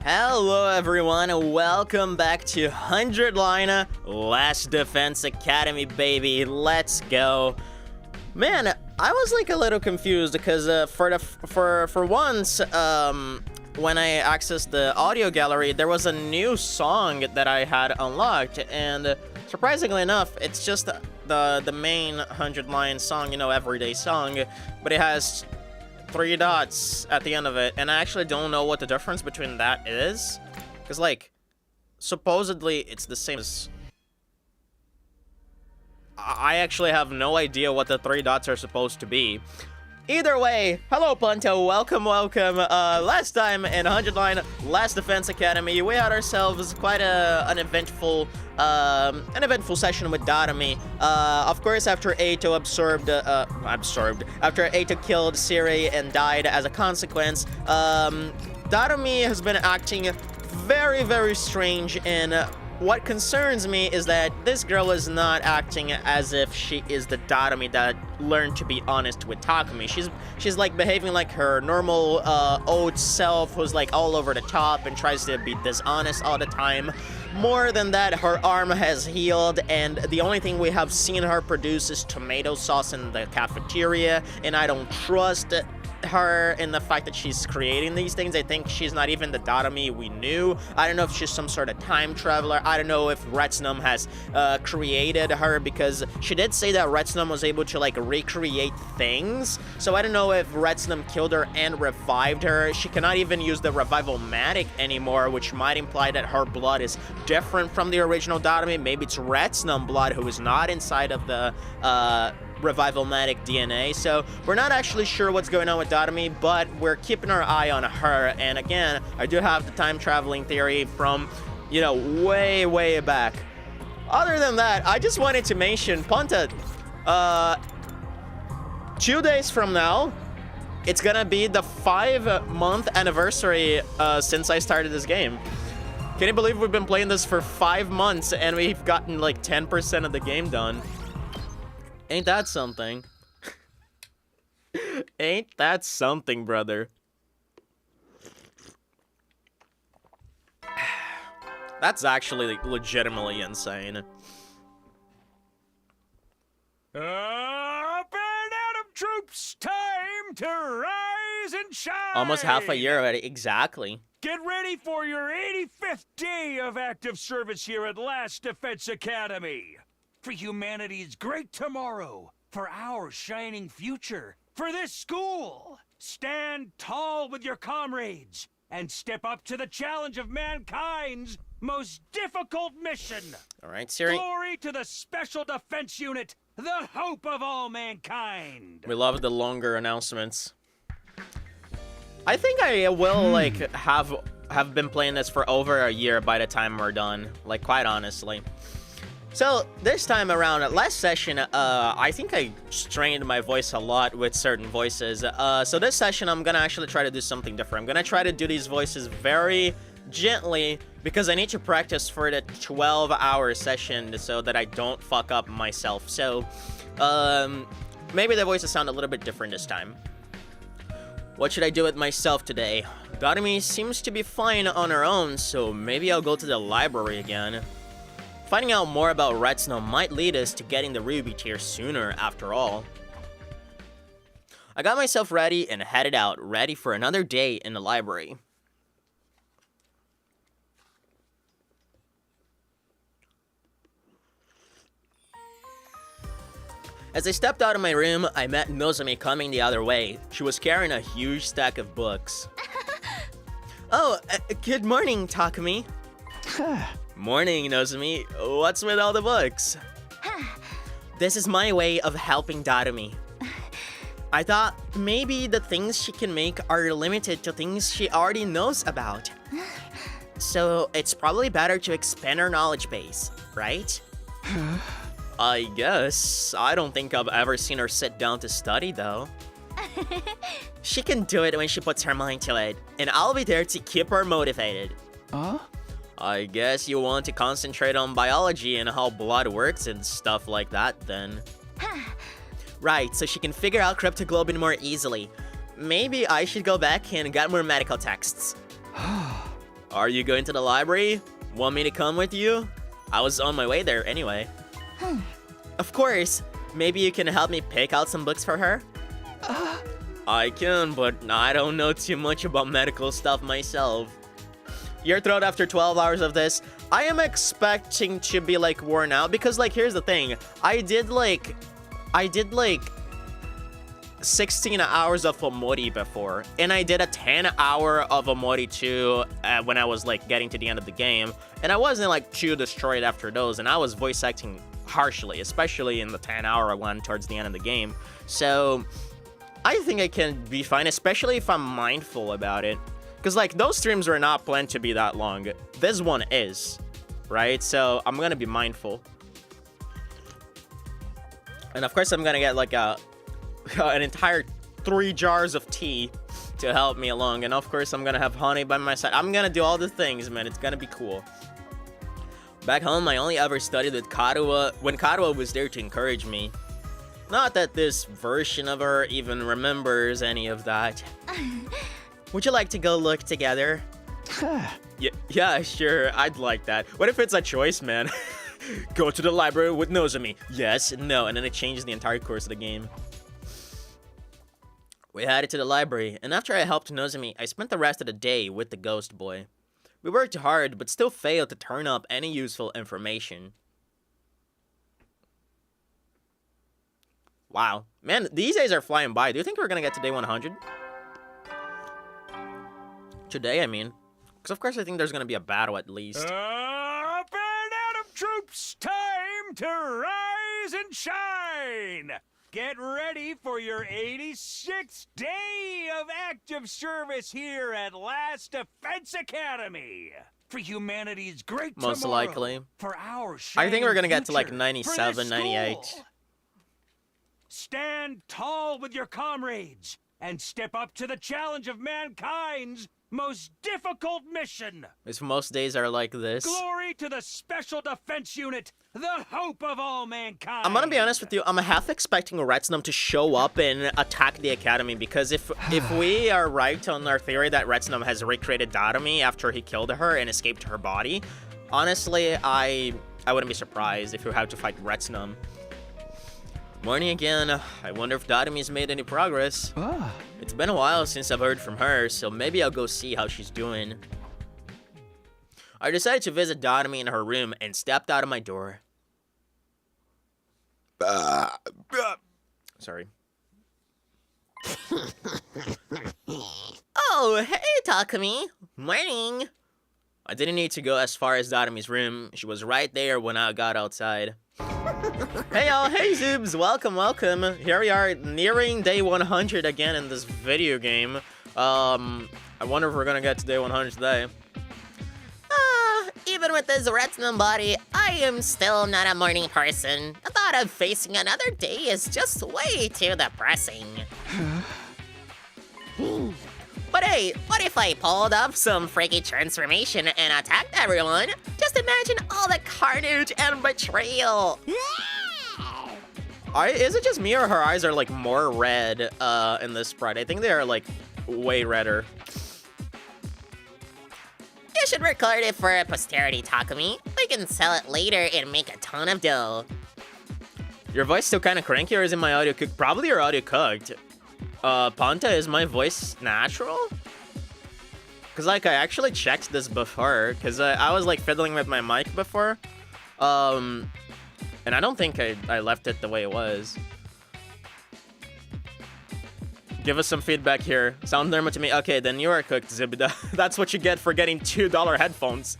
Hello everyone, welcome back to 100 Line Last Defense Academy, baby. Let's go. Man, I was like a little confused because for once, when I accessed the audio gallery, there was a new song that I had unlocked, and surprisingly enough, it's just the main 100 Line song, you know, everyday song, but it has 3 dots at the end of it, and I actually don't know what the difference between that is, because, like, supposedly it's the same as... I actually have no idea what the 3 dots are supposed to be. Either way, hello Punto, welcome. Last time in 100 Line Last Defense Academy, we had ourselves quite an eventful session with Darami. Of course, after Eito after Eito killed Siri and died as a consequence, Darami has been acting very, very strange, and what concerns me is that this girl is not acting as if she is the Darami that learned to be honest with Takumi. She's like behaving like her normal old self, who's like all over the top and tries to be dishonest all the time. More than that, her arm has healed, and the only thing we have seen her produce is tomato sauce in the cafeteria, and I don't trust her in the fact that she's creating these things. I think she's not even the Darami we knew. I don't know if she's some sort of time traveler. I don't know if Retsnum has created her, because she did say that Retsnum was able to like recreate things. So I don't know if Retsnum killed her and revived her. She cannot even use the Revival-matic anymore, which might imply that her blood is different from the original Darami. Maybe it's Retsnum blood who is not inside of the Revival-matic DNA, so we're not actually sure what's going on with Darami, but we're keeping our eye on her. And again, I do have the time traveling theory from, you know, way back. Other than that, I just wanted to mention, Ponta, 2 days from now, it's gonna be the 5-month anniversary since I started this game. Can you believe we've been playing this for 5 months and we've gotten like 10% of the game done? Ain't that something? Ain't that something, brother? That's actually like, legitimately insane. Up and Atom troops, time to rise and shine! Almost half a year already, exactly. Get ready for your 85th day of active service here at Last Defense Academy. For humanity's great tomorrow, for our shining future, for this school. Stand tall with your comrades and step up to the challenge of mankind's most difficult mission. All right, Siri. Glory to the Special Defense Unit, the hope of all mankind. We love the longer announcements. I think I will like have been playing this for over a year by the time we're done, like quite honestly. So this time around, last session, I think I strained my voice a lot with certain voices. So this session, I'm gonna actually try to do something different. I'm gonna try to do these voices very gently because I need to practice for the 12-hour session so that I don't fuck up myself. So maybe the voices sound a little bit different this time. What should I do with myself today? Darami seems to be fine on her own, so maybe I'll go to the library again. Finding out more about Retsnum might lead us to getting the Ruby tier sooner, after all. I got myself ready and headed out, ready for another day in the library. As I stepped out of my room, I met Nozomi coming the other way. She was carrying a huge stack of books. Oh, good morning, Takumi. Morning, Nozomi. What's with all the books? This is my way of helping Darami. I thought maybe the things she can make are limited to things she already knows about. So it's probably better to expand her knowledge base, right? I guess. I don't think I've ever seen her sit down to study, though. She can do it when she puts her mind to it, and I'll be there to keep her motivated. I guess you want to concentrate on biology and how blood works and stuff like that, then. Right, so she can figure out cryptoglobin more easily. Maybe I should go back and get more medical texts. Are you going to the library? Want me to come with you? I was on my way there anyway. Of course. Maybe you can help me pick out some books for her? I can, but I don't know too much about medical stuff myself. Your throat after 12 hours of this, I am expecting to be like worn out because like here's the thing. I did like 16 hours of Omori before, and I did a 10-hour of Omori too when I was like getting to the end of the game, and I wasn't like too destroyed after those, and I was voice acting harshly, especially in the 10-hour one towards the end of the game. So I think I can be fine, especially if I'm mindful about it. Because, like, those streams were not planned to be that long. This one is, right? So I'm gonna be mindful. And of course I'm gonna get, like, an entire 3 jars of tea to help me along. And of course I'm gonna have honey by my side. I'm gonna do all the things, man. It's gonna be cool. Back home, I only ever studied with Karuha when Karuha was there to encourage me. Not that this version of her even remembers any of that. Would you like to go look together? Yeah, sure, I'd like that. What if it's a choice, man? Go to the library with Nozomi. Yes, no, and then it changes the entire course of the game. We headed to the library, and after I helped Nozomi, I spent the rest of the day with the ghost boy. We worked hard, but still failed to turn up any useful information. Wow. Man, these days are flying by. Do you think we're gonna get to day 100? Today, I mean. Because of course I think there's gonna be a battle at least. Up and out of troops! Time to rise and shine! Get ready for your 86th day of active service here at Last Defense Academy! For humanity's great Most tomorrow, likely. For our I think we're gonna get to like future, 97, 98. Stand tall with your comrades and step up to the challenge of mankind's most difficult mission. If most days are like this. Glory to the Special Defense Unit, the hope of all mankind. I'm gonna be honest with you, I'm half expecting Retsnum to show up and attack the academy, because if we are right on our theory that Retsnum has recreated Darumi after he killed her and escaped her body, honestly, I wouldn't be surprised if we had to fight Retsnum. Morning again. I wonder if Darumi's made any progress. It's been a while since I've heard from her, so maybe I'll go see how she's doing. I decided to visit Darumi in her room and stepped out of my door. Sorry. Oh, hey, Takumi. Morning. I didn't need to go as far as Darumi's room. She was right there when I got outside. Hey y'all, hey Zoobs, welcome. Here we are nearing day 100 again in this video game. I wonder if we're gonna get to day 100 today. Even with this Retsnum body, I am still not a morning person. The thought of facing another day is just way too depressing. But hey, what if I pulled off some freaky transformation and attacked everyone? Just imagine all the carnage and betrayal. Is it just me or her eyes are like more red in this sprite? I think they are like way redder. You should record it for posterity, Takumi. We can sell it later and make a ton of dough. Your voice still kind of cranky, or is it my audio cooked? Probably your audio cooked. Ponta, is my voice natural? Because, like, I actually checked this before, because I was, like, fiddling with my mic before. And I don't think I left it the way it was. Give us some feedback here. Sound normal to me. Okay, then you are cooked, Zibida. That's what you get for getting $2 headphones.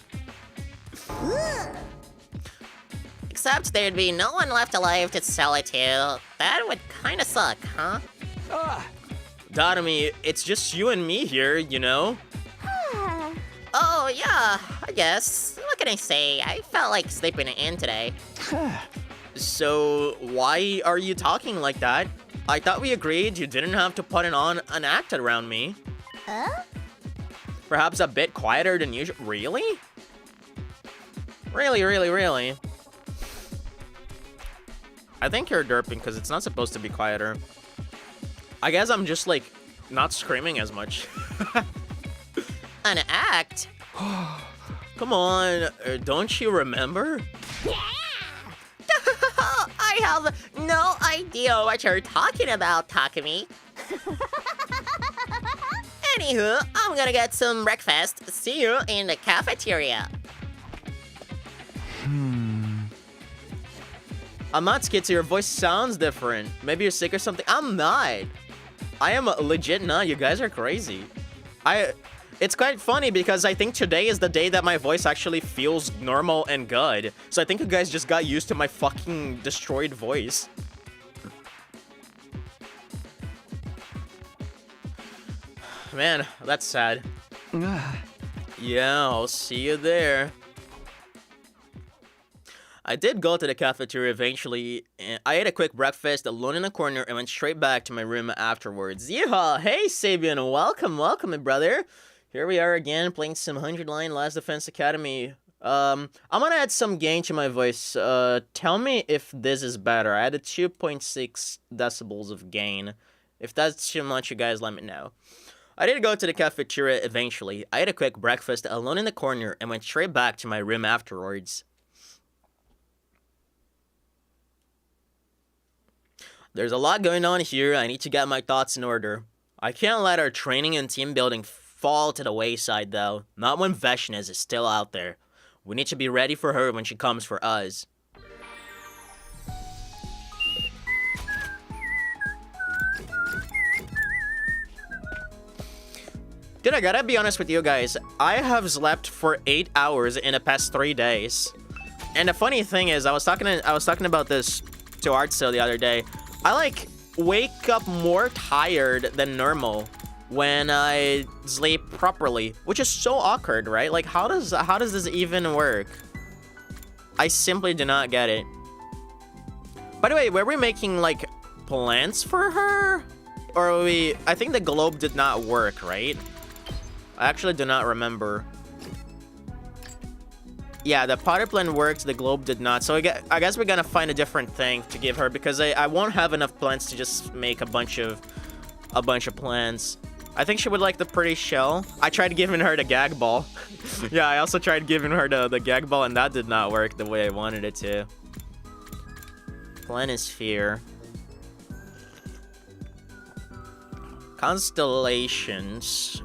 Except there'd be no one left alive to sell it to. That would kinda suck, huh? Darumi, it's just you and me here, you know? Oh, yeah, I guess. What can I say? I felt like sleeping in today. So, why are you talking like that? I thought we agreed you didn't have to put on an act around me. Perhaps a bit quieter than usual. Really? Really? I think you're derping because it's not supposed to be quieter. I guess I'm just, like, not screaming as much. An act? Come on, don't you remember? I have no idea what you're talking about, Takumi. Anywho, I'm gonna get some breakfast. See you in the cafeteria. I'm not Skitzy, your voice sounds different. Maybe you're sick or something. I'm not. I am legit not. You guys are crazy. It's quite funny because I think today is the day that my voice actually feels normal and good. So I think you guys just got used to my fucking destroyed voice. Man, that's sad. Yeah, I'll see you there. I did go to the cafeteria eventually, and I ate a quick breakfast alone in a corner and went straight back to my room afterwards. Yeehaw! Hey, Sabian, welcome, my brother. Here we are again, playing some 100 Line Last Defense Academy. I'm gonna add some gain to my voice. Tell me if this is better. I added 2.6 decibels of gain. If that's too much, you guys let me know. I did go to the cafeteria eventually. I ate a quick breakfast alone in the corner and went straight back to my room afterwards. There's a lot going on here. I need to get my thoughts in order. I can't let our training and team building fall to the wayside, though. Not when Veshnes is still out there. We need to be ready for her when she comes for us. Dude, I gotta be honest with you guys. I have slept for 8 hours in the past 3 days. And the funny thing is, I was talking about this to Artso the other day. I like wake up more tired than normal when I sleep properly, which is so awkward, right? Like, how does this even work? I simply do not get it. By the way, were we making like plans for her, or were we? I think the globe did not work, right? I actually do not remember. Yeah, the potter plan worked, the globe did not. So I guess we're gonna find a different thing to give her, because I won't have enough plans to just make a bunch of plans. I think she would like the pretty shell. I tried giving her the gag ball. Yeah, I also tried giving her the gag ball, and that did not work the way I wanted it to. Planisphere. Constellations.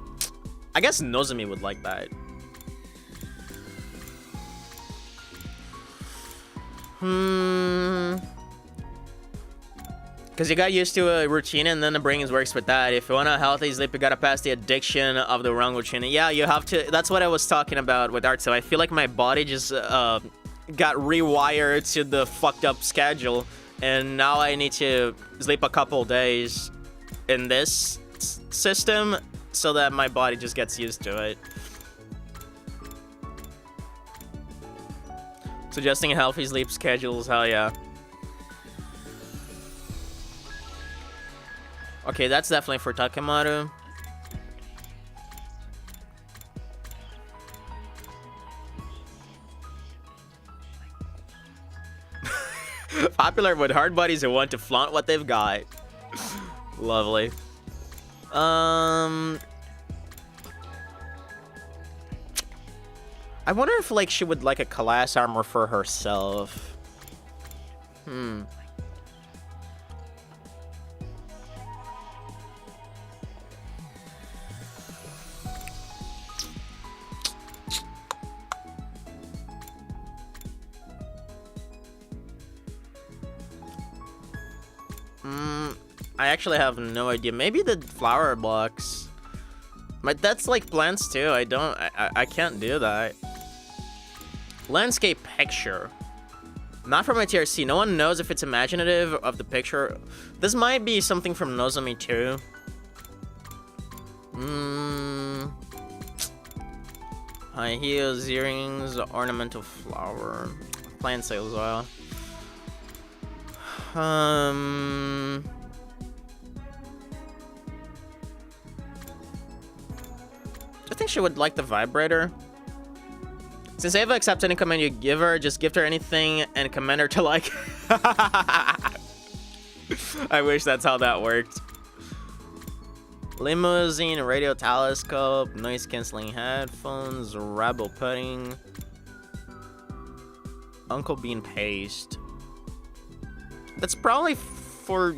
I guess Nozomi would like that. Because you got used to a routine, and then the brain works with that. If you want a healthy sleep, you gotta pass the addiction of the wrong routine. Yeah, you have to. That's what I was talking about with art. So I feel like my body just got rewired to the fucked up schedule, and now I need to sleep a couple days in this system so that my body just gets used to it. Suggesting healthy sleep schedules, hell yeah. Okay, that's definitely for Takemaru. Popular with hard buddies who want to flaunt what they've got. Lovely. I wonder if, like, she would like a class armor for herself. I actually have no idea. Maybe the flower blocks. But that's like plants too. I can't do that. Landscape picture. Not from my TRC. No one knows if it's imaginative of the picture. This might be something from Nozomi too. High heels, earrings, ornamental flower. Plant sales oil. I think she would like the vibrator. Since Ava accepts any command you give her, just gift her anything and command her to like. I wish that's how that worked. Limousine, radio telescope, noise cancelling headphones, rebel pudding, Uncle Bean paste. That's probably for...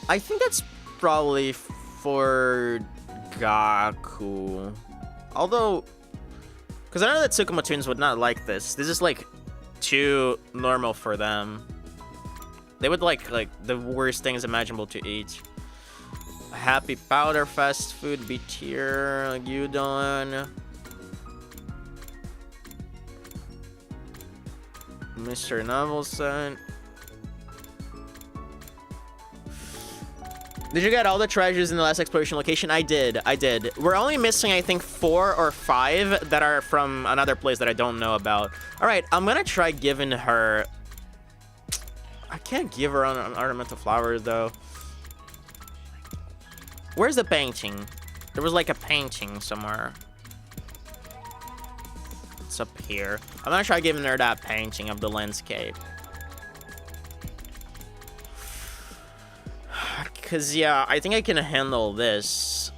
I think that's probably for Gaku. Although, because I know that Tsukuma twins would not like this. This is like too normal for them. They would like the worst things imaginable to eat. Happy Powder, fast food, B tier, Gyudon. Mr. Novelson. Did you get all the treasures in the last exploration location? I did. We're only missing, I think, 4 or 5 that are from another place that I don't know about. All right, I'm gonna try giving her... I can't give her an ornamental flowers, though. Where's the painting? There was like a painting somewhere. It's up here. I'm gonna try giving her that painting of the landscape. Because, yeah, I think I can handle this.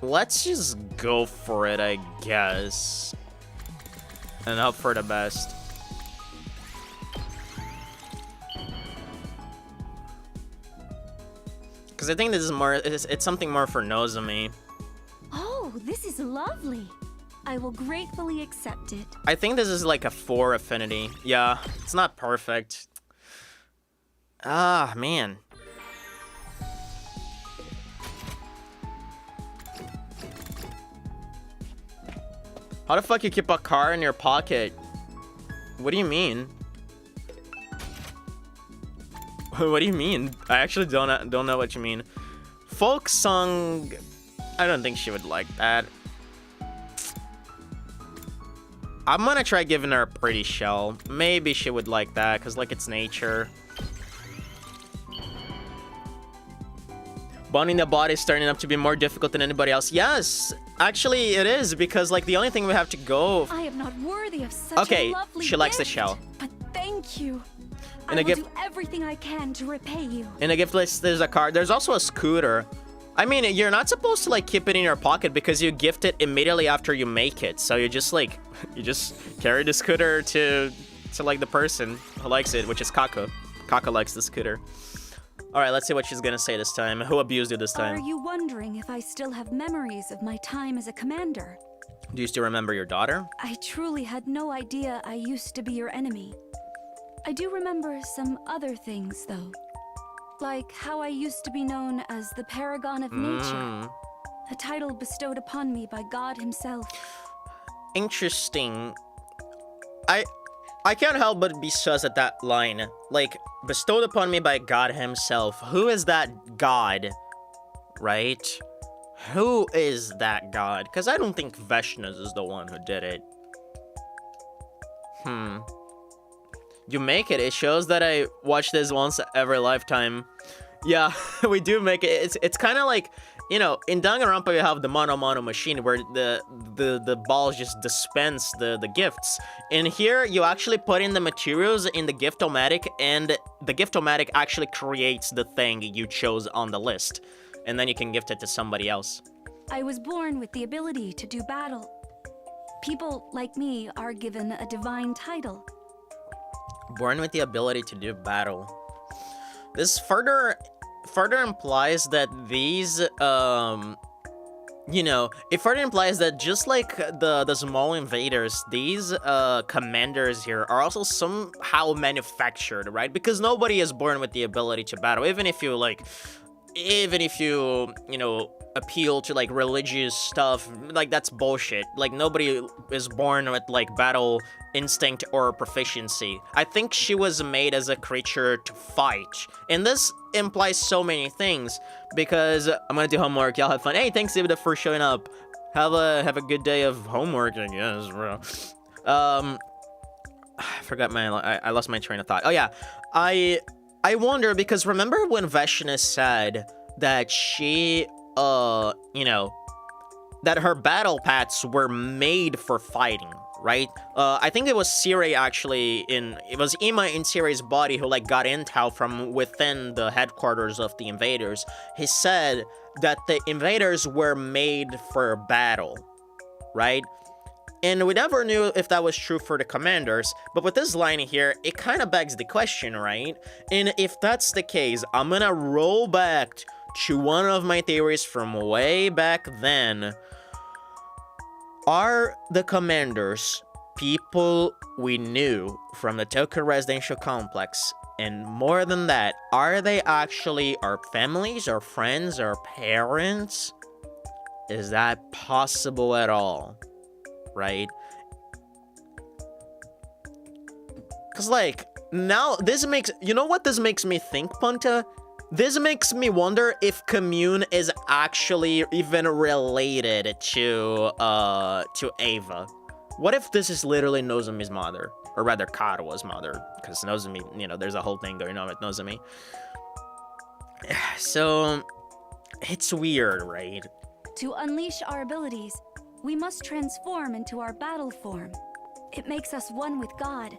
Let's just go for it, I guess. And hope for the best. Because I think this is more, it's something more for Nozomi. Oh, this is lovely. I will gratefully accept it. I think this is like a 4 affinity. Yeah, it's not perfect. Ah, man. How the fuck you keep a car in your pocket? What do you mean? What do you mean? I actually don't know what you mean. Folk song... I don't think she would like that. I'm gonna try giving her a pretty shell. Maybe she would like that, because, like, it's nature. Bonding the body is starting up to be more difficult than anybody else. Yes, actually it is, because, like, the only thing we have to go... I am not worthy of such okay, a lovely she likes the gift, shell. But thank you. In I a will gift... do everything I can to repay you. In a gift list, there's a car. There's also a scooter. I mean, you're not supposed to, like, keep it in your pocket because you gift it immediately after you make it. So you just, like, you just carry the scooter to like, the person who likes it, which is Kako. Kako likes the scooter. All right, let's see what she's gonna say this time. Who abused you this time? Are you wondering if I still have memories of my time as a commander? Do you still remember your daughter? I truly had no idea I used to be your enemy. I do remember some other things, though. Like how I used to be known as the Paragon of Nature. A title bestowed upon me by God himself. Interesting. I can't help but be sus at that line. Like, bestowed upon me by God himself. Who is that God? Right? Who is that God? Because I don't think Veshnas is the one who did it. You make it. It shows that I watch this once every lifetime. Yeah, we do make it. It's kind of like, you know, in Danganronpa you have the mono machine where the balls just dispense the gifts. In here, you actually put in the materials in the gift-o-matic, and the gift-o-matic actually creates the thing you chose on the list. And then you can gift it to somebody else. I was born with the ability to do battle. People like me are given a divine title. Born with the ability to do battle. This further implies that these, you know, it further implies that just like the small invaders, these commanders here are also somehow manufactured, right? Because nobody is born with the ability to battle, even if you, you know, appeal to, like, religious stuff, like, that's bullshit. Like, nobody is born with, like, battle instinct or proficiency. I think she was made as a creature to fight. And this implies so many things, because I'm gonna do homework, y'all have fun. Hey, thanks, David, for showing up. Have a good day of homework, I guess, bro. I forgot I lost my train of thought. Oh, yeah. I wonder, because remember when Veshna said that she, you know, that her battle paths were made for fighting. right? I think it was Siri actually it was Ima in Siri's body who like got intel from within the headquarters of the invaders. He said that the invaders were made for battle, right? And we never knew if that was true for the commanders, but with this line here, it kind of begs the question, right? And if that's the case, I'm gonna roll back to one of my theories from way back then. Are the commanders people we knew from the Tokyo residential complex? And more than that, are they actually our families, our friends, our parents? Is that possible at all? Right? Because, like, now this makes... You know what this makes me think, Punta? This makes me wonder if Commune is actually even related to Ava. What if this is literally Nozomi's mother? Or rather, Karua's mother. Because Nozomi, you know, there's a whole thing going on with Nozomi. So, it's weird, right? To unleash our abilities, we must transform into our battle form. It makes us one with God.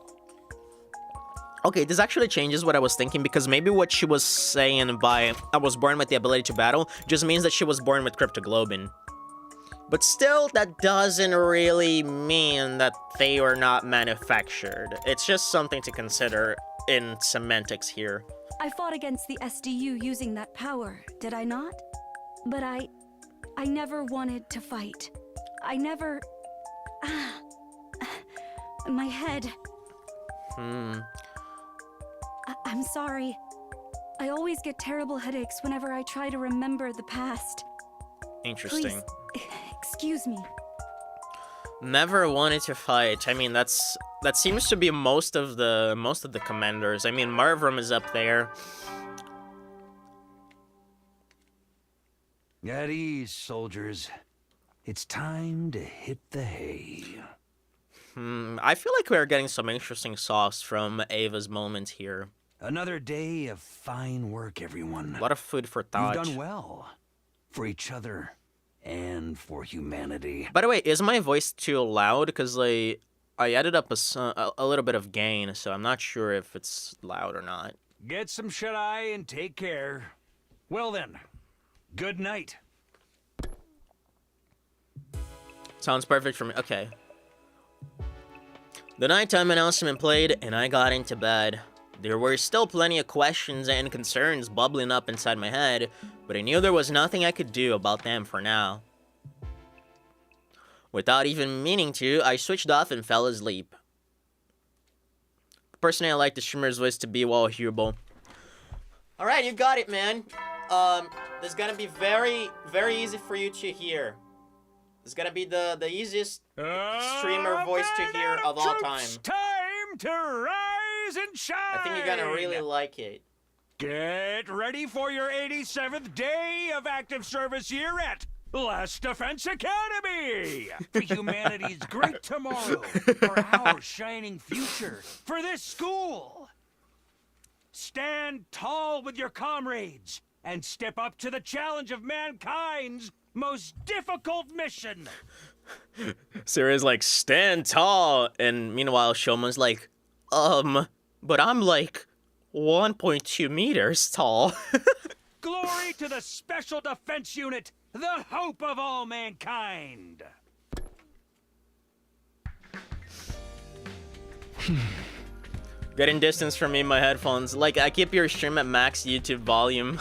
Okay, this actually changes what I was thinking, because maybe what she was saying by I was born with the ability to battle just means that she was born with cryptoglobin. But still, that doesn't really mean that they were not manufactured. It's just something to consider in semantics here. I fought against the SDU using that power, did I not? But I never wanted to fight. I never... my head... I'm sorry. I always get terrible headaches whenever I try to remember the past. Interesting. Please, excuse me. Never wanted to fight. I mean, that seems to be most of the commanders. I mean, Marvrum is up there. At ease, soldiers. It's time to hit the hay. I feel like we're getting some interesting sauce from Ava's moment here. Another day of fine work, everyone. A lot of food for thought. You've done well. For each other. And for humanity. By the way, is my voice too loud? Because like, I added up a little bit of gain, so I'm not sure if it's loud or not. Get some shut-eye and take care. Well then, good night. Sounds perfect for me. Okay. The nighttime announcement played, and I got into bed. There were still plenty of questions and concerns bubbling up inside my head, but I knew there was nothing I could do about them for now. Without even meaning to, I switched off and fell asleep. Personally, I like the streamer's voice to be well hearable. Alright, you got it, man. This is gonna be very, very easy for you to hear. It's gonna be the easiest streamer voice to hear of all time. Time to rise and shine. I think you're gonna really like it. Get ready for your 87th day of active service here at Last Defense Academy! For humanity's great tomorrow, for our shining future, for this school! Stand tall with your comrades, and step up to the challenge of mankind's most difficult mission! Sarah's like, stand tall, and meanwhile Shoman's like, but I'm like 1.2 meters tall. Glory to the Special Defense Unit, the hope of all mankind! Getting distance from me in my headphones. Like, I keep your stream at max YouTube volume.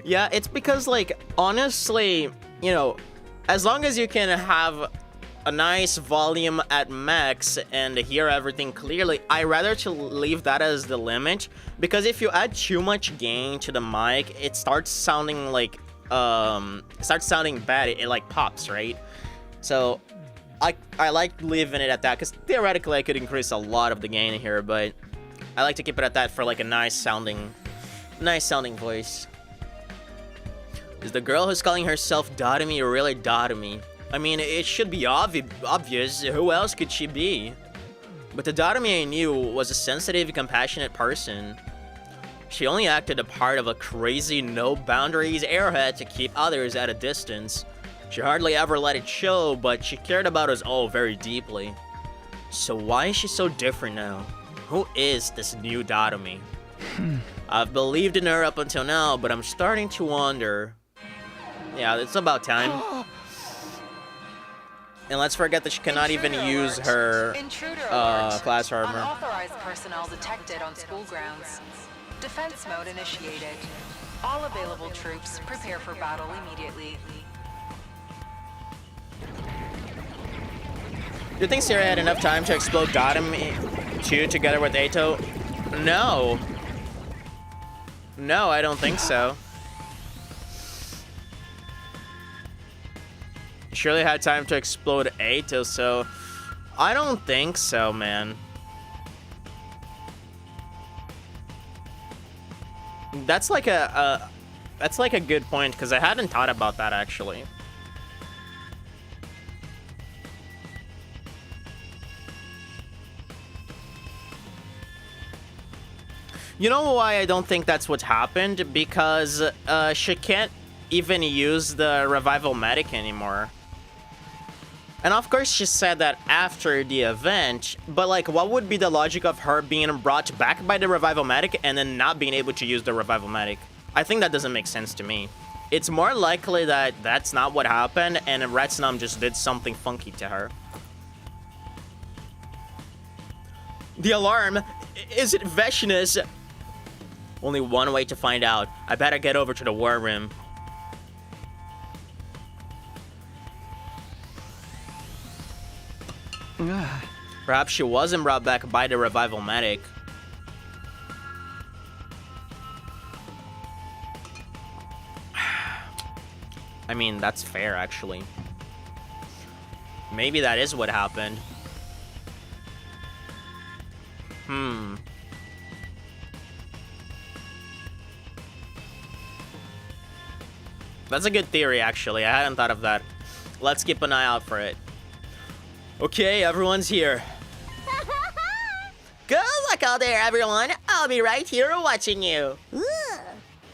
Yeah, it's because, like, honestly, you know, as long as you can have a nice volume at max and hear everything clearly, I rather to leave that as the limit, because if you add too much gain to the mic, it starts sounding like bad. It like pops, right? So I like leaving it at that, because theoretically I could increase a lot of the gain here, but I like to keep it at that for like a nice sounding voice. Is the girl who's calling herself Dotomi really Dotomi? I mean, it should be obvious. Who else could she be? But the Dotomi I knew was a sensitive, compassionate person. She only acted a part of a crazy, no-boundaries airhead to keep others at a distance. She hardly ever let it show, but she cared about us all very deeply. So why is she so different now? Who is this new Darumi? I've believed in her up until now, but I'm starting to wonder. Yeah, it's about time. And let's forget that she cannot even use her class armor. Unauthorized personnel detected on school grounds. Defense mode initiated. All available troops prepare for battle immediately. Do you think Sarah had enough time to explode Darumi 2 together with Eito? No. No, I don't think so. Surely had time to explode Eito, so I don't think so, man. That's like a good point, because I hadn't thought about that actually. You know why I don't think that's what happened? Because she can't even use the revival medic anymore. And of course she said that after the event, but like what would be the logic of her being brought back by the revival medic and then not being able to use the revival medic? I think that doesn't make sense to me. It's more likely that that's not what happened and Retsnam just did something funky to her. The alarm! Is it Veshna's? Only one way to find out. I better get over to the war room. Perhaps she wasn't brought back by the revival medic. I mean, that's fair, actually. Maybe that is what happened. That's a good theory, actually. I hadn't thought of that. Let's keep an eye out for it. Okay, everyone's here. Good luck out there, everyone. I'll be right here watching you.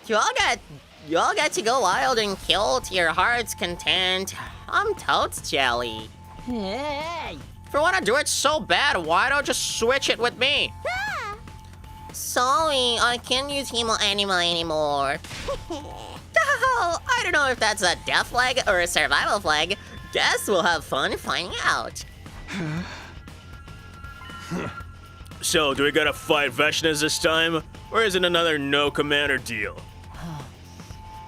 You all get to go wild and kill to your heart's content. I'm totes jelly. Hey. If you want to do it so bad, why don't you switch it with me? Sorry, I can't use Hemo Anima anymore. Oh, I don't know if that's a death flag or a survival flag. Guess we'll have fun finding out. So, do we gotta fight Veshna's this time? Or is it another no commander deal?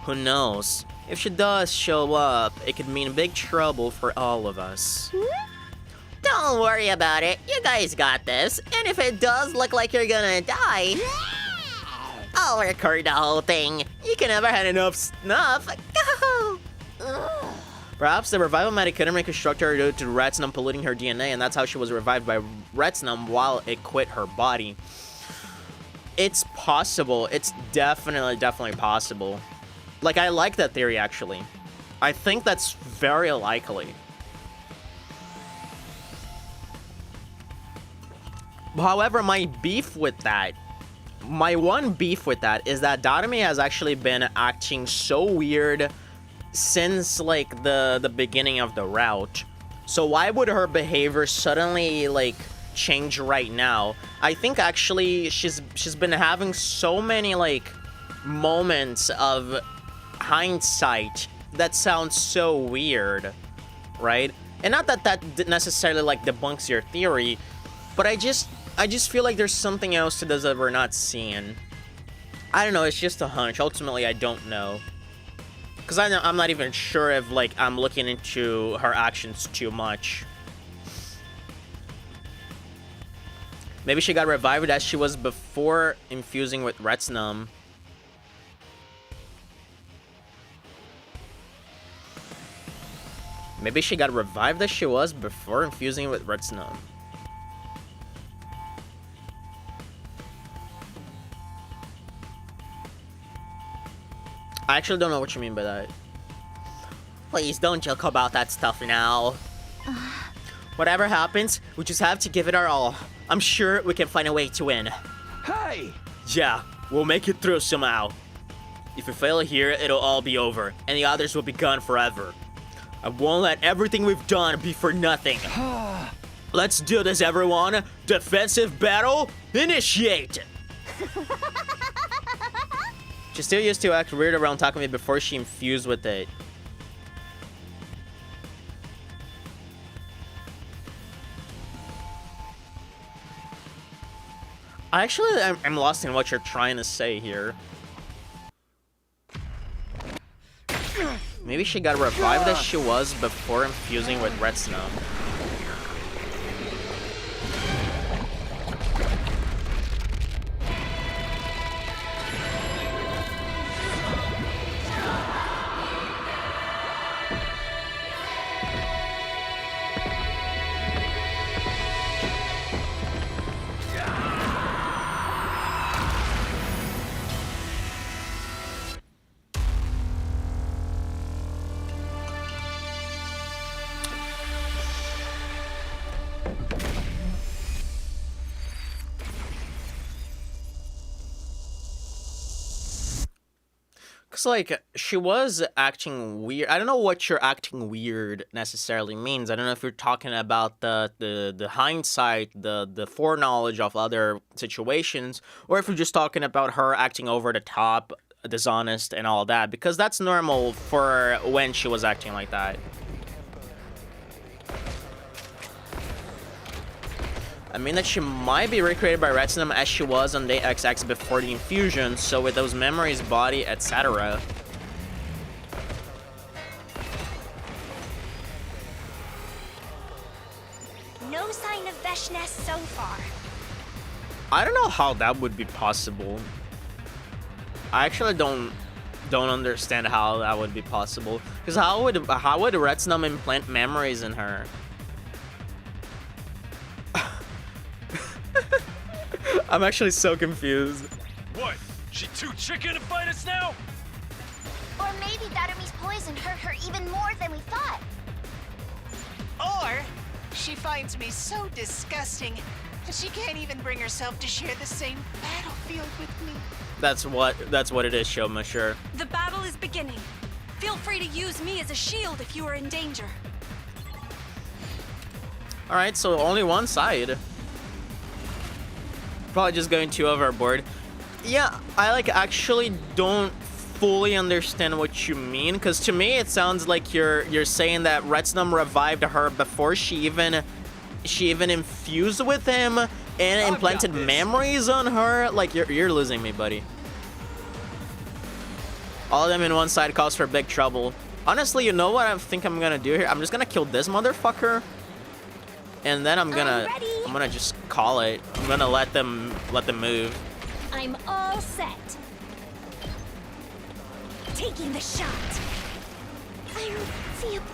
Who knows? If she does show up, it could mean big trouble for all of us. Don't worry about it. You guys got this. And if it does look like you're gonna die, I'll record the whole thing. You can never had enough snuff. Go! Perhaps the revival medic couldn't reconstruct her due to Retsnam polluting her DNA, and that's how she was revived by Retsnam while it quit her body. It's possible. It's definitely possible. Like, I like that theory, actually. I think that's very likely. However, my one beef with that is that Darumi has actually been acting so weird since, like, the beginning of the route. So why would her behavior suddenly, like, change right now? I think, actually, she's been having so many, like, moments of hindsight that sounds so weird, right? And not that that necessarily, like, debunks your theory, but I just feel like there's something else to this that we're not seeing. I don't know, it's just a hunch. Ultimately, I don't know. Because I'm not even sure if, like, I'm looking into her actions too much. Maybe she got revived as she was before infusing with Retsnam. Maybe she got revived as she was before infusing with Retsnam. I actually don't know what you mean by that. Please don't joke about that stuff now. Whatever happens, we just have to give it our all. I'm sure we can find a way to win. Hey! Yeah, we'll make it through somehow. If we fail here, it'll all be over, and the others will be gone forever. I won't let everything we've done be for nothing. Let's do this, everyone. Defensive battle, initiate. She still used to act weird around Takumi before she infused with it. I'm lost in what you're trying to say here. Maybe she got revived as she was before infusing with Retinum. Cause like she was acting weird. I don't know what your acting weird necessarily means. I don't know if you're talking about the hindsight, the foreknowledge of other situations, or if you're just talking about her acting over the top, dishonest, and all that. Because that's normal for when she was acting like that. I mean that she might be recreated by Retinum as she was on day XX before the infusion, so with those memories, body, etc. No sign of Veshness so far. I don't know how that would be possible. I actually don't understand how that would be possible. Because how would Retinum implant memories in her? I'm actually so confused. What? She too chicken to fight us now? Or maybe Darumi's poison hurt her even more than we thought. Or she finds me so disgusting that she can't even bring herself to share the same battlefield with me. That's what it is, Shoma, sure. The battle is beginning. Feel free to use me as a shield if you are in danger. Alright, so only one side. Probably just going too overboard. Yeah, I actually don't fully understand what you mean, because to me it sounds like you're saying that Retinum revived her before she even infused with him and implanted memories on her. Like you're losing me, buddy. All of them in one side calls for big trouble. Honestly, you know what I think I'm gonna do here? I'm just gonna kill this motherfucker. And then I'm gonna just call it. I'm gonna let them move. I'm all set. Taking the shot.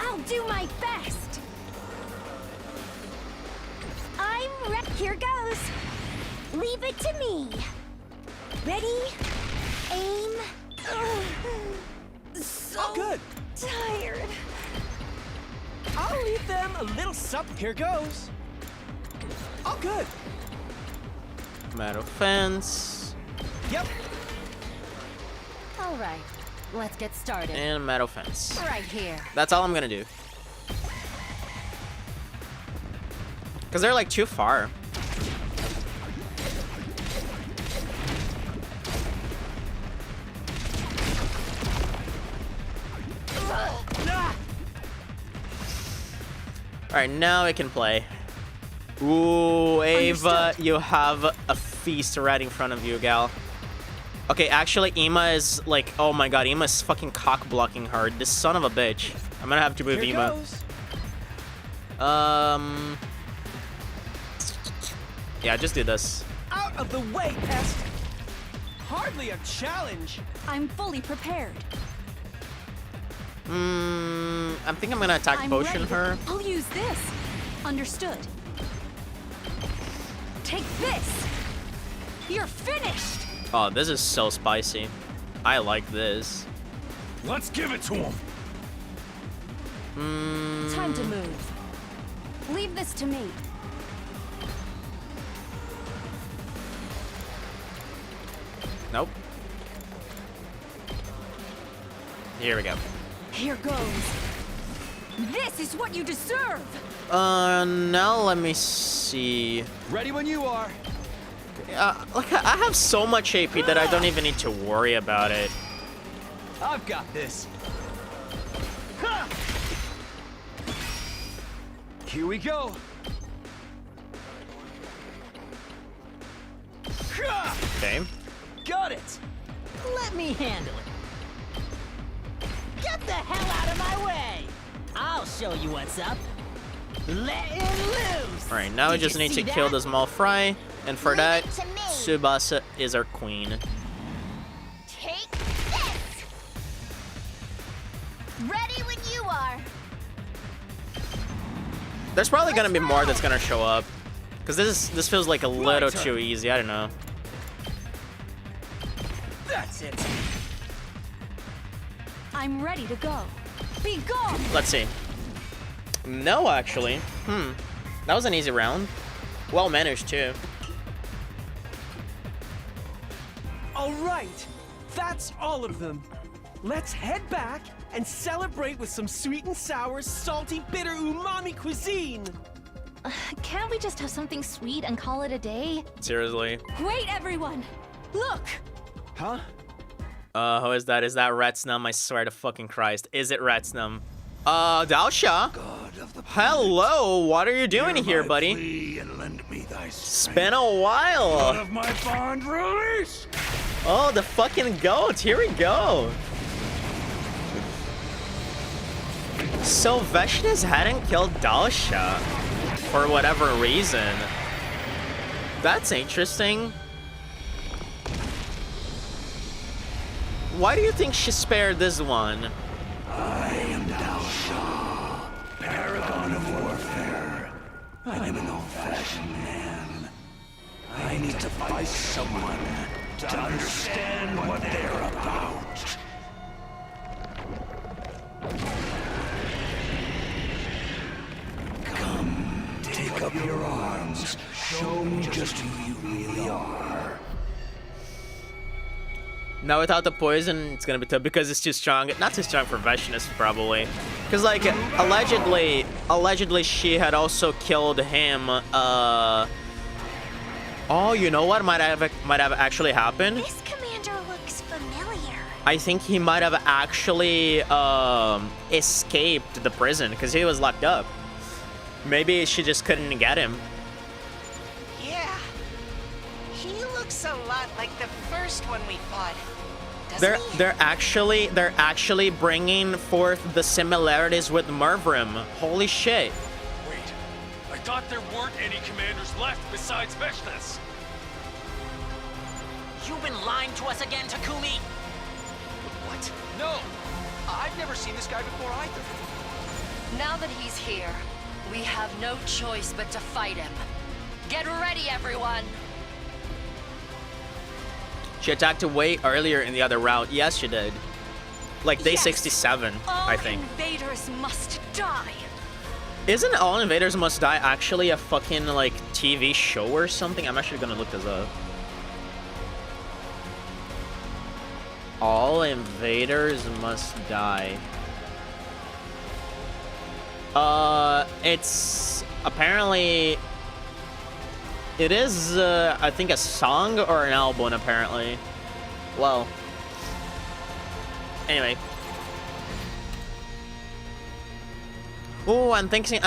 I'll do my best. I'm ready. Here goes. Leave it to me. Ready? Aim. So good. tired. I'll leave them a little something. Here goes. All good. Metal fence. Yep. All right, let's get started. And metal fence. Right here. That's all I'm gonna do. Because they're like too far. Alright, now we can play. Ooh, Ava, Understood. you have a feast right in front of you, gal. Okay, actually, Ima is like, oh my god, Ima is fucking cock blocking her. This son of a bitch. I'm gonna have to move Here Ima. goes. Yeah, just do this. Out of the way, pest. Hardly a challenge. I'm fully prepared. I think I'm gonna attack I'm potion ready. her. I'll use this. Understood. Take this. You're finished. Oh, this is so spicy. I like this. Let's give it to him. Time to move. Leave this to me. Nope. Here we go. Here goes. This is what you deserve! Now let me see. Ready when you are. Look, I have so much AP that I don't even need to worry about it. I've got this. Ha! Here we go. Ha! Okay. Got it. Let me handle it. Get the hell out of my way! I'll show you what's up. Let him loose! Alright, now we Did just you need to see kill that? the small fry, and for Leave that, it to me. Tsubasa is our queen. Take this! Ready when you are. There's probably gonna be more that's gonna show up. Cause this feels like a little turn. too easy, I don't know. That's it. I'm ready to go. Be gone! Let's see. No, actually. That was an easy round. Well managed, too. All right. That's all of them. Let's head back and celebrate with some sweet and sour, salty, bitter, umami cuisine. Can't we just have something sweet and call it a day? Seriously. Wait, everyone! Look! Huh? Who is that? Is that Retsnum? I swear to fucking Christ. Is it Retsnum? Daosha? Hello, what are you doing here, buddy? And lend me thy It's been a while. of my bond release. Oh, the fucking goat. Here we go. So Veshnis hadn't killed Daosha for whatever reason. That's interesting. Why do you think she spared this one? I am Dalsha, paragon of warfare. I am an old-fashioned man. I need to fight someone to understand what they're about. Come, take up your arms. Show me just who you really are. Now without the poison, it's gonna be tough because it's too strong. Not too strong for Veshnis, probably. Because like allegedly she had also killed him. Oh, you know what might have actually happened? This commander looks familiar. I think he might have actually escaped the prison because he was locked up. Maybe she just couldn't get him. Yeah. He looks a lot like the first one we fought. Doesn't he? They're actually bringing forth the similarities with Mervrim. Holy shit. Wait, I thought there weren't any commanders left besides Veshnis. You've been lying to us again, Takumi? What? No, I've never seen this guy before either. Now that he's here, we have no choice but to fight him. Get ready, everyone! She attacked way earlier in the other route. Yes, she did. Like day 67, I think. Invaders must die! Isn't All Invaders Must Die actually a fucking like TV show or something? I'm actually gonna look this up. All Invaders Must Die. It's apparently it is I think a song or an album apparently. Well, anyway. Oh, I think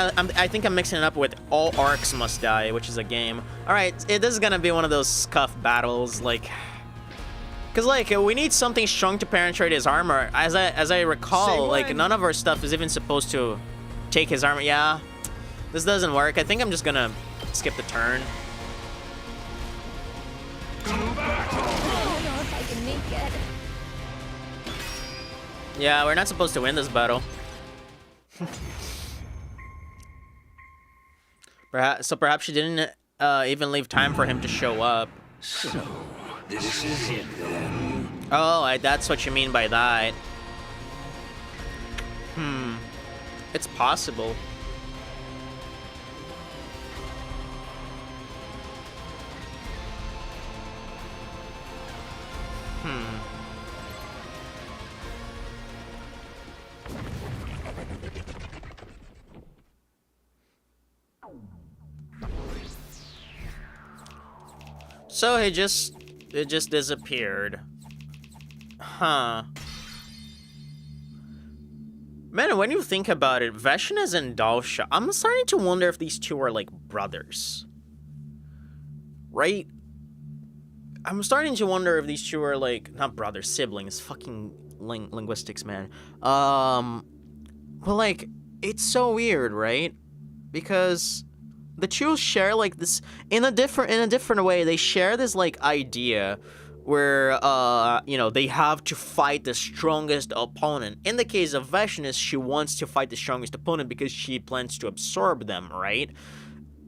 I'm mixing it up with All Arcs Must Die, which is a game. All right, this is gonna be one of those scuff battles, like, cause like we need something strong to penetrate his armor. As I recall, like none of our stuff is even supposed to take his armor. Yeah, this doesn't work. I think I'm just gonna skip the turn. I don't know if I can make it. Yeah, we're not supposed to win this battle. Perhaps she didn't even leave time for him to show up. So, this is it then. Oh, that's what you mean by that. It's possible. So it just disappeared. Huh. Man, when you think about it, Veshnes and Dalsha, I'm starting to wonder if these two are like brothers. Right? I'm starting to wonder if these two are like, not brothers, siblings. Fucking linguistics, man. But like, it's so weird, right? Because the two share like this in a different way. They share this like idea where you know, they have to fight the strongest opponent. In the case of Veshnes, she wants to fight the strongest opponent because she plans to absorb them, right?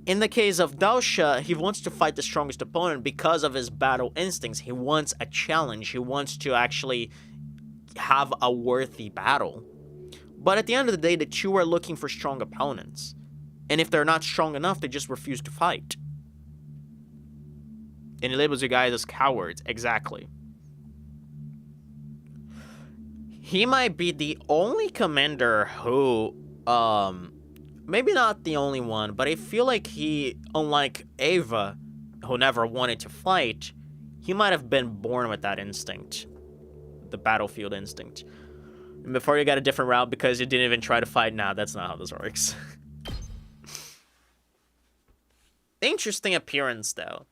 In the case of Dalsha, he wants to fight the strongest opponent because of his battle instincts. He wants a challenge. He wants to actually have a worthy battle. But at the end of the day, the two are looking for strong opponents. And if they're not strong enough, they just refuse to fight. And he labels you guys as cowards. Exactly. He might be the only commander who, maybe not the only one, but I feel like he, unlike Ava, who never wanted to fight, he might have been born with that instinct. The battlefield instinct. And before you got a different route because you didn't even try to fight, nah, that's not how this works. Interesting appearance, though.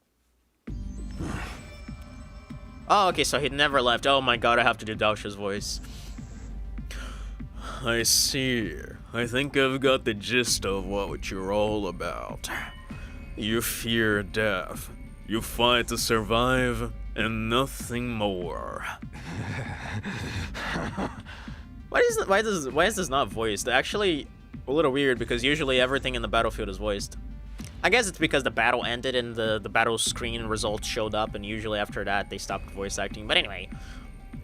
Oh, okay, so he never left. Oh my god, I have to do Dalsha's voice. I see. I think I've got the gist of what you're all about. You fear death. You fight to survive, and nothing more. Why is this not voiced? Actually, a little weird because usually everything in the battlefield is voiced. I guess it's because the battle ended and the battle screen results showed up, and usually after that they stopped voice acting. But anyway.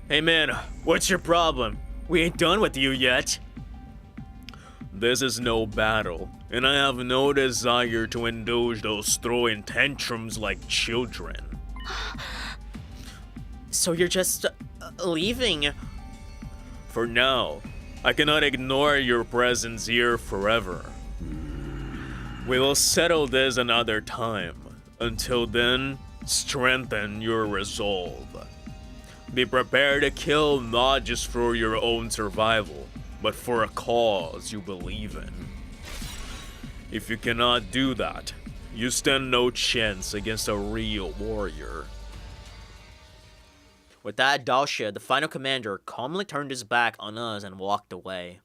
Hey man, what's your problem? We ain't done with you yet. This is no battle, and I have no desire to indulge those throwing tantrums like children. So you're just leaving? For now, I cannot ignore your presence here forever. We will settle this another time. Until then, strengthen your resolve. Be prepared to kill not just for your own survival, but for a cause you believe in. If you cannot do that, you stand no chance against a real warrior. With that, Dalsha, the final commander, calmly turned his back on us and walked away.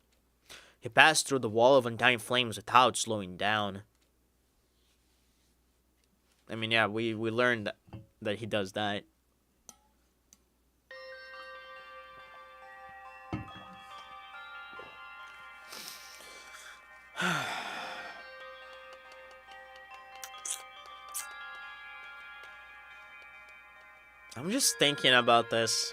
He passed through the wall of undying flames without slowing down. I mean, yeah, we learned that he does that. I'm just thinking about this.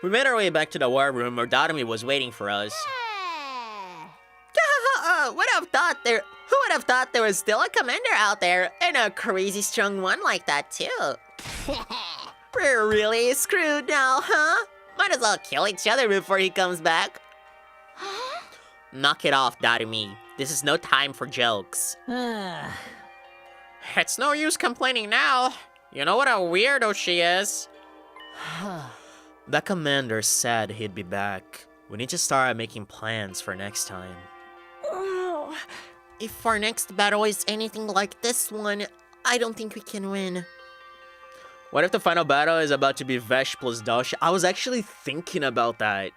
We made our way back to the war room where Dadomi was waiting for us. Who would have thought there was still a commander out there, and a crazy strong one like that too? We're really screwed now, huh? Might as well kill each other before he comes back. Knock it off, Dadomi. This is no time for jokes. It's no use complaining now. You know what a weirdo she is. The commander said he'd be back. We need to start making plans for next time. If our next battle is anything like this one, I don't think we can win. What if the final battle is about to be Vesh plus Dalsha? I was actually thinking about that.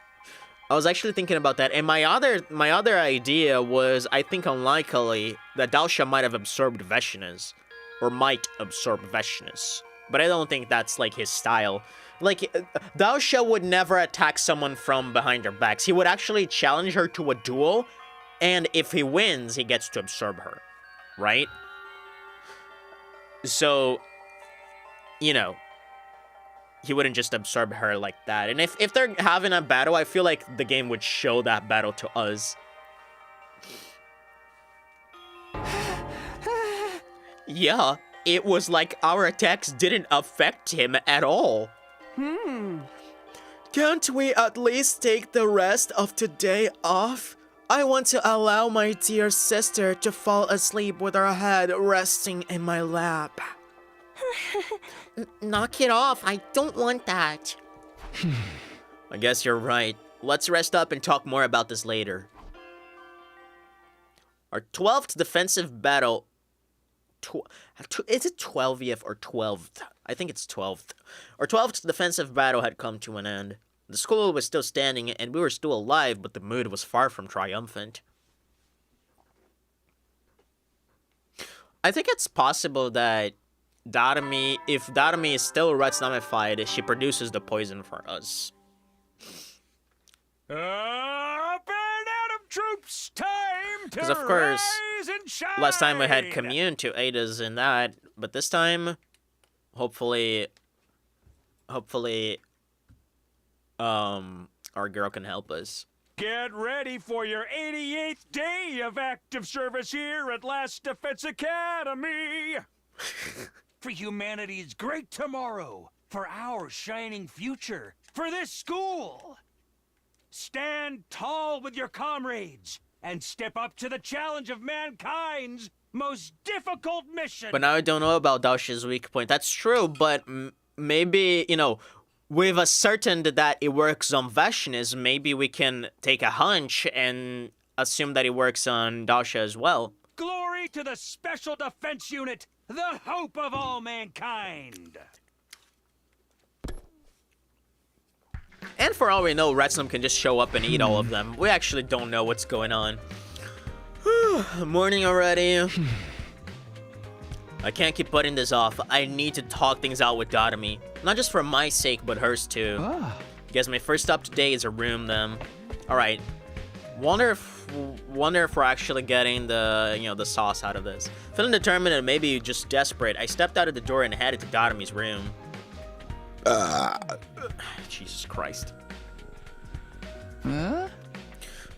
And my other idea was, I think unlikely, that Dalsha might have absorbed Veshnes. Or might absorb Veshnes. But I don't think that's, like, his style. Like, Dalsha would never attack someone from behind their backs. He would actually challenge her to a duel, and if he wins, he gets to absorb her. Right? So, you know, he wouldn't just absorb her like that. And if they're having a battle, I feel like the game would show that battle to us. Yeah, it was like our attacks didn't affect him at all. Can't we at least take the rest of today off? I want to allow my dear sister to fall asleep with her head resting in my lap. Knock it off. I don't want that. I guess you're right. Let's rest up and talk more about this later. Our 12th defensive battle... Is it 12th or 12th? I think it's 12th. Our 12th defensive battle had come to an end. The school was still standing and we were still alive, but the mood was far from triumphant. I think it's possible that Dadomi, if Dadomi is still Retsunamified, she produces the poison for us. Up and Atom troops, time to Because of course, rise and shine. last time we had Commune to aid us in that, but this time, hopefully, our girl can help us. Get ready for your 88th day of active service here at Last Defense Academy. For humanity's great tomorrow, for our shining future, for this school. Stand tall with your comrades and step up to the challenge of mankind's most difficult mission. But now I don't know about Daosha's weak point. That's true, but maybe, you know, we've ascertained that it works on Vashnis, maybe we can take a hunch and assume that it works on Daosha as well. Glory to the Special Defense Unit, the hope of all mankind. And for all we know, Retsunam can just show up and eat all of them. We actually don't know what's going on. Morning already. I can't keep putting this off. I need to talk things out with Dadomi. Not just for my sake, but hers too. Guess my first stop today is a room then. Alright. Wonder if we're actually getting the, you know, the sauce out of this. Feeling determined and maybe just desperate, I stepped out of the door and headed to Dadomi's room. Jesus Christ.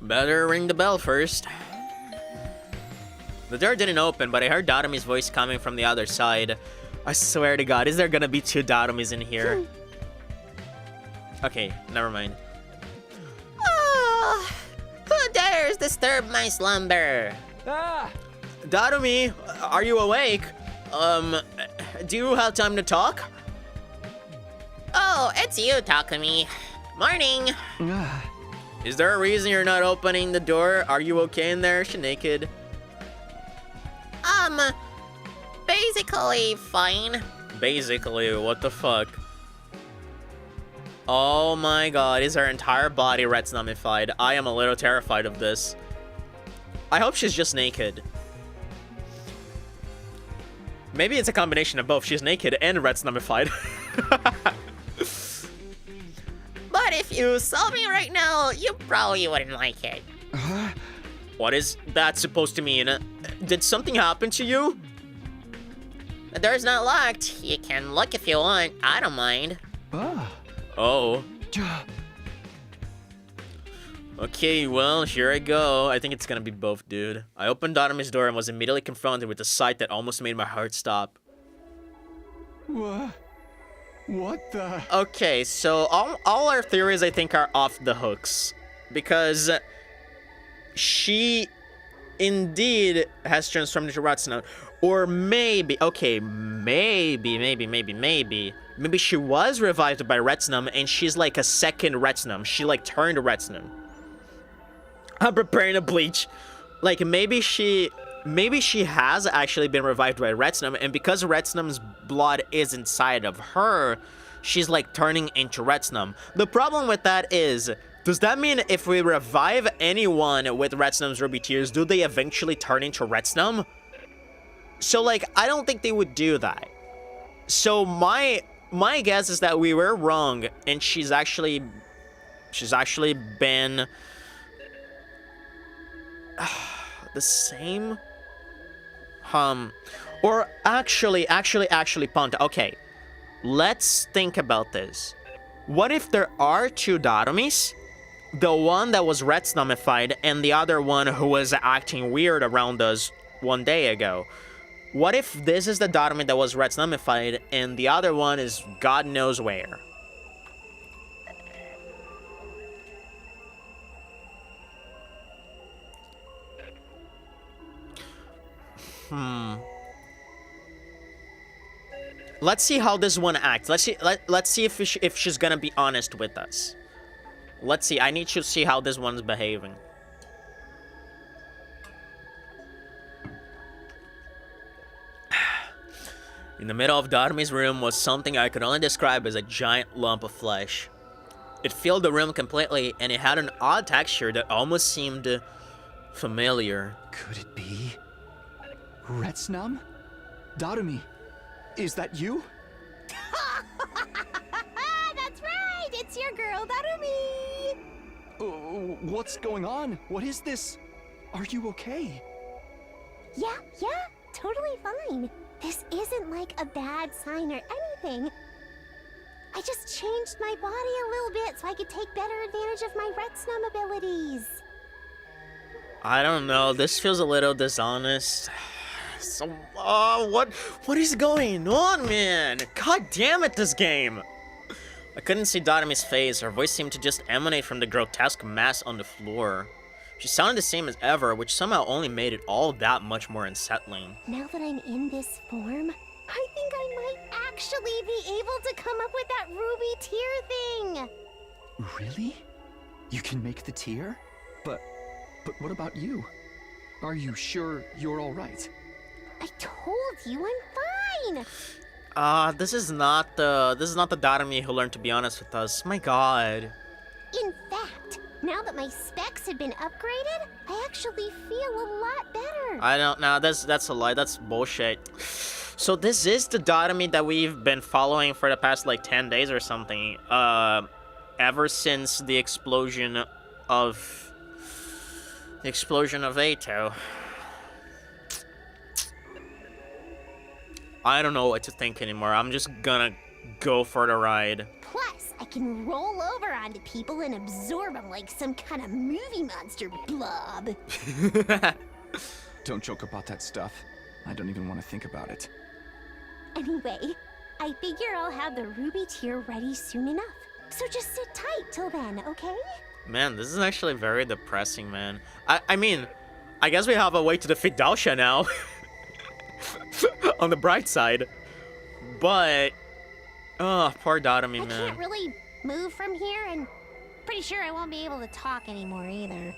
Better ring the bell first. The door didn't open, but I heard Dadomi's voice coming from the other side. I swear to God, is there gonna be 2 Dadomis in here? Okay, never mind. Oh, who dares disturb my slumber? Dadomi, are you awake? Do you have time to talk? Oh, it's you, Takumi. Morning. Is there a reason you're not opening the door? Are you okay in there? Is she naked? Basically fine. Basically, what the fuck? Oh my god, is her entire body Retsunamified? I am a little terrified of this. I hope she's just naked. Maybe it's a combination of both. She's naked and Retsunamified. But if you saw me right now, you probably wouldn't like it. What is that supposed to mean? Did something happen to you? The door's not locked. You can look if you want. I don't mind. Oh. Okay, well, here I go. I think it's gonna be both, dude. I opened Dadomi's door and was immediately confronted with a sight that almost made my heart stop. What the? Okay, so all our theories, I think, are off the hooks. Because she indeed has transformed into Retsunam. Or maybe, okay, maybe she was revived by Retsunam and she's like a second Retsunam. She like turned Retsunam. I'm preparing to bleach. Like maybe she has actually been revived by Retsunam, and because Retsunam's blood is inside of her, she's like turning into Retsunam. The problem with that is, does that mean if we revive anyone with Retsunam's ruby tears, do they eventually turn into Retsunam? So like, I don't think they would do that. So my guess is that we were wrong, and she's actually been the same. Or actually, Punt. Okay, let's think about this. What if there are 2 Dadomis? The one that was Retsunamified and the other one who was acting weird around us one day ago. What if this is the Dadomi that was Retsunamified and the other one is God knows where? Let's see how this one acts. Let's see if she's gonna be honest with us. Let's see. I need to see how this one's behaving. In the middle of Darumi's room was something I could only describe as a giant lump of flesh. It filled the room completely, and it had an odd texture that almost seemed familiar. Could it be Retsnam? Darumi, is that you? That's right! It's your girl, Darumi! What's going on? What is this? Are you okay? Yeah, totally fine. This isn't like a bad sign or anything. I just changed my body a little bit so I could take better advantage of my Retsnam abilities. I don't know. This feels a little dishonest. So, what is going on, man? God damn it, this game. I couldn't see Darumi's face. Her voice seemed to just emanate from the grotesque mass on the floor. She sounded the same as ever, which somehow only made it all that much more unsettling. Now that I'm in this form, I think I might actually be able to come up with that ruby tear thing. Really? You can make the tear? But what about you? Are you sure you're all right? I told you I'm fine. This is not the Darumi who learned to be honest with us. My god. In fact, now that my specs have been upgraded, I actually feel a lot better. I don't know. That's a lie. That's bullshit. So this is the Darumi that we've been following for the past like 10 days or something. Ever since the explosion of Ato. I don't know what to think anymore. I'm just gonna go for the ride. Plus, I can roll over onto people and absorb them like some kind of movie monster blob. Don't joke about that stuff. I don't even want to think about it. Anyway, I figure I'll have the ruby tear ready soon enough. So just sit tight till then, okay? Man, this is actually very depressing, man. I mean, I guess we have a way to defeat Dalsha now. On the bright side. But, oh, poor Darumi, man. I can't really move from here, and pretty sure I won't be able to talk anymore either.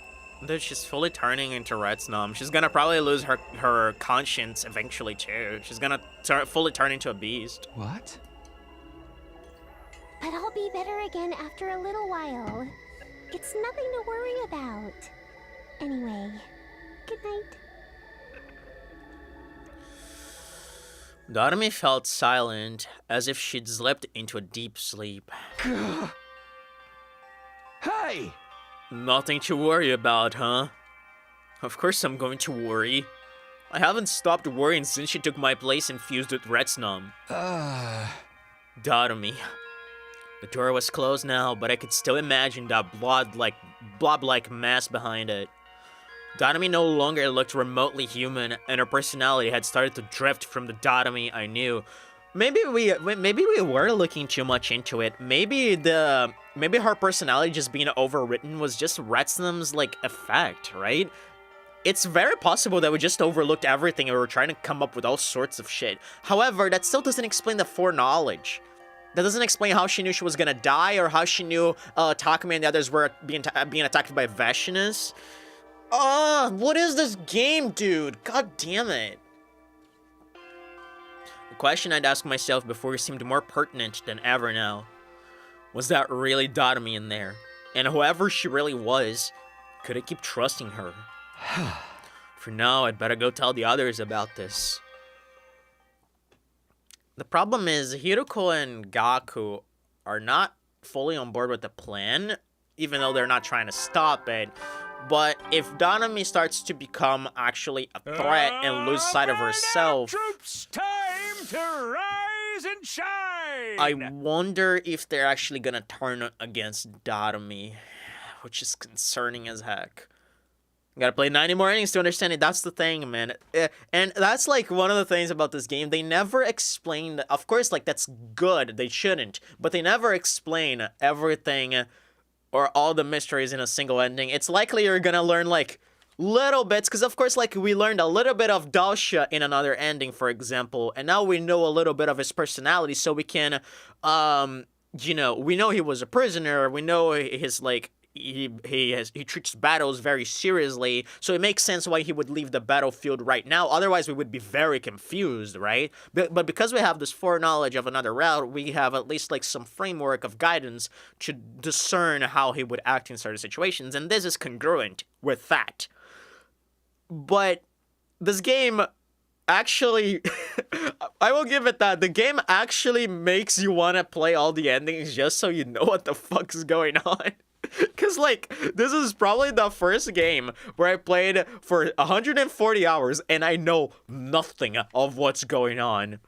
Dude, she's fully turning into Retsnam. She's gonna probably lose her conscience eventually, too. She's gonna fully turn into a beast. What? But I'll be better again after a little while. It's nothing to worry about. Anyway, good night. Darumi felt silent, as if she'd slipped into a deep sleep. Hey! Nothing to worry about, huh? Of course I'm going to worry. I haven't stopped worrying since she took my place infused with Retsnam. Darumi. The door was closed now, but I could still imagine that blob-like mass behind it. Darumi no longer looked remotely human, and her personality had started to drift from the Darumi I knew. Maybe we were looking too much into it. Maybe her personality just being overwritten was just Retsnam's like effect, right? It's very possible that we just overlooked everything and we were trying to come up with all sorts of shit. However, that still doesn't explain the foreknowledge. That doesn't explain how she knew she was gonna die, or how she knew Takumi and the others were being attacked by Veshinus. What is this game, dude? God damn it. The question I'd ask myself before seemed more pertinent than ever now. Was that really Darumi in there? And whoever she really was, could I keep trusting her? For now, I'd better go tell the others about this. The problem is, Hiruko and Gaku are not fully on board with the plan, even though they're not trying to stop it. But if Darumi starts to become actually a threat and lose sight of herself, Troops, time to rise and shine. I wonder if they're actually gonna turn against Darumi, which is concerning as heck. You gotta play 90 more innings to understand it. That's the thing, man. And that's like one of the things about this game. They never explain. Of course, like that's good. They shouldn't, but they never explain everything or all the mysteries in a single ending. It's likely you're gonna learn like little bits, because of course, like, we learned a little bit of Daosha in another ending, for example, and now we know a little bit of his personality, so we can, you know, we know he was a prisoner, we know his, like, he treats battles very seriously, so it makes sense why he would leave the battlefield right now. Otherwise, we would be very confused, right? But because we have this foreknowledge of another route, we have at least like some framework of guidance to discern how he would act in certain situations, and this is congruent with that. But this game actually, I will give it that. The game actually makes you want to play all the endings just so you know what the fuck's going on. Because, like, this is probably the first game where I played for 140 hours and I know nothing of what's going on.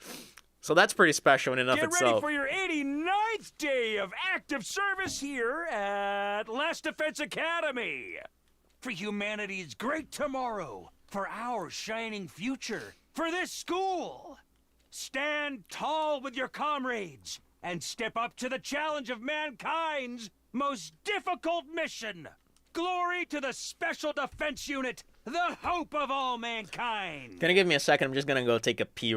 So that's pretty special in and of Get itself. ready for your 89th day of active service here at Last Defense Academy. For humanity's great tomorrow, for our shining future, for this school. Stand tall with your comrades and step up to the challenge of mankind's most difficult mission. Glory to the Special Defense Unit, the hope of all mankind. Gonna give me a second, I'm just gonna go take a pee.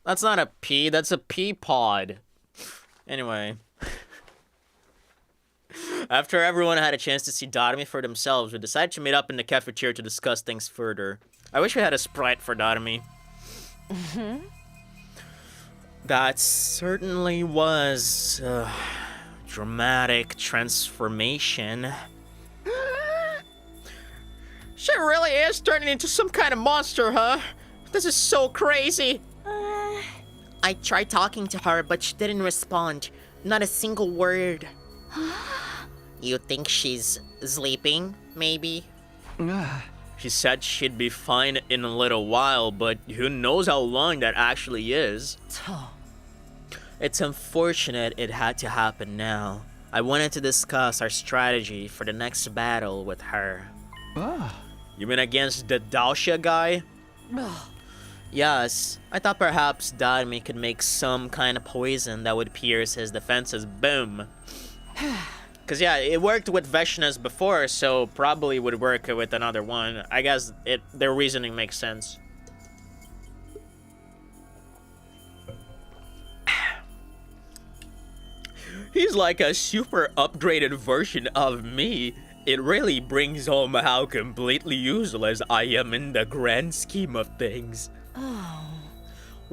That's not a pea, that's a pea pod. Anyway. After everyone had a chance to see Dotomy for themselves, we decided to meet up in the cafeteria to discuss things further. I wish we had a sprite for Dotomy. That certainly was a dramatic transformation. She really is turning into some kind of monster, huh? This is so crazy. I tried talking to her, but she didn't respond. Not a single word. You think she's sleeping, maybe? She said she'd be fine in a little while, but who knows how long that actually is. It's unfortunate it had to happen now. I wanted to discuss our strategy for the next battle with her. You mean against the Daosha guy? Yes, I thought perhaps Dotomy could make some kind of poison that would pierce his defenses. Boom. Cause yeah, it worked with Veshna's before, so probably would work with another one. I guess their reasoning makes sense. He's like a super upgraded version of me. It really brings home how completely useless I am in the grand scheme of things.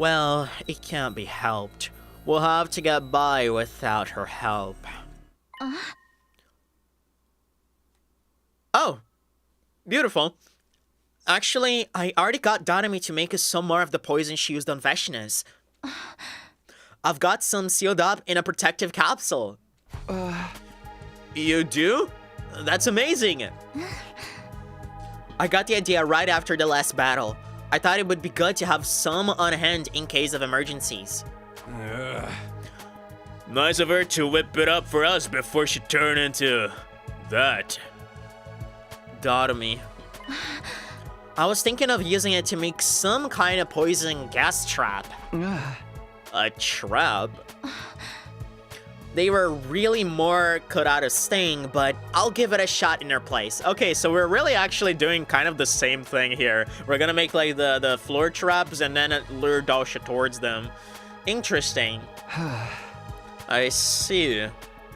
Well, it can't be helped. We'll have to get by without her help. Oh, beautiful. Actually, I already got Doremi to make us some more of the poison she used on Veshnas. I've got some sealed up in a protective capsule. You do? That's amazing. I got the idea right after the last battle. I thought it would be good to have some on hand in case of emergencies. Nice of her to whip it up for us before she turned into that. Doremi. I was thinking of using it to make some kind of poison gas trap. A trap? They were really more cut out of sting, but I'll give it a shot in her place. Okay, so we're really actually doing kind of the same thing here. We're gonna make like the floor traps and then lure Dosha towards them. Interesting. I see.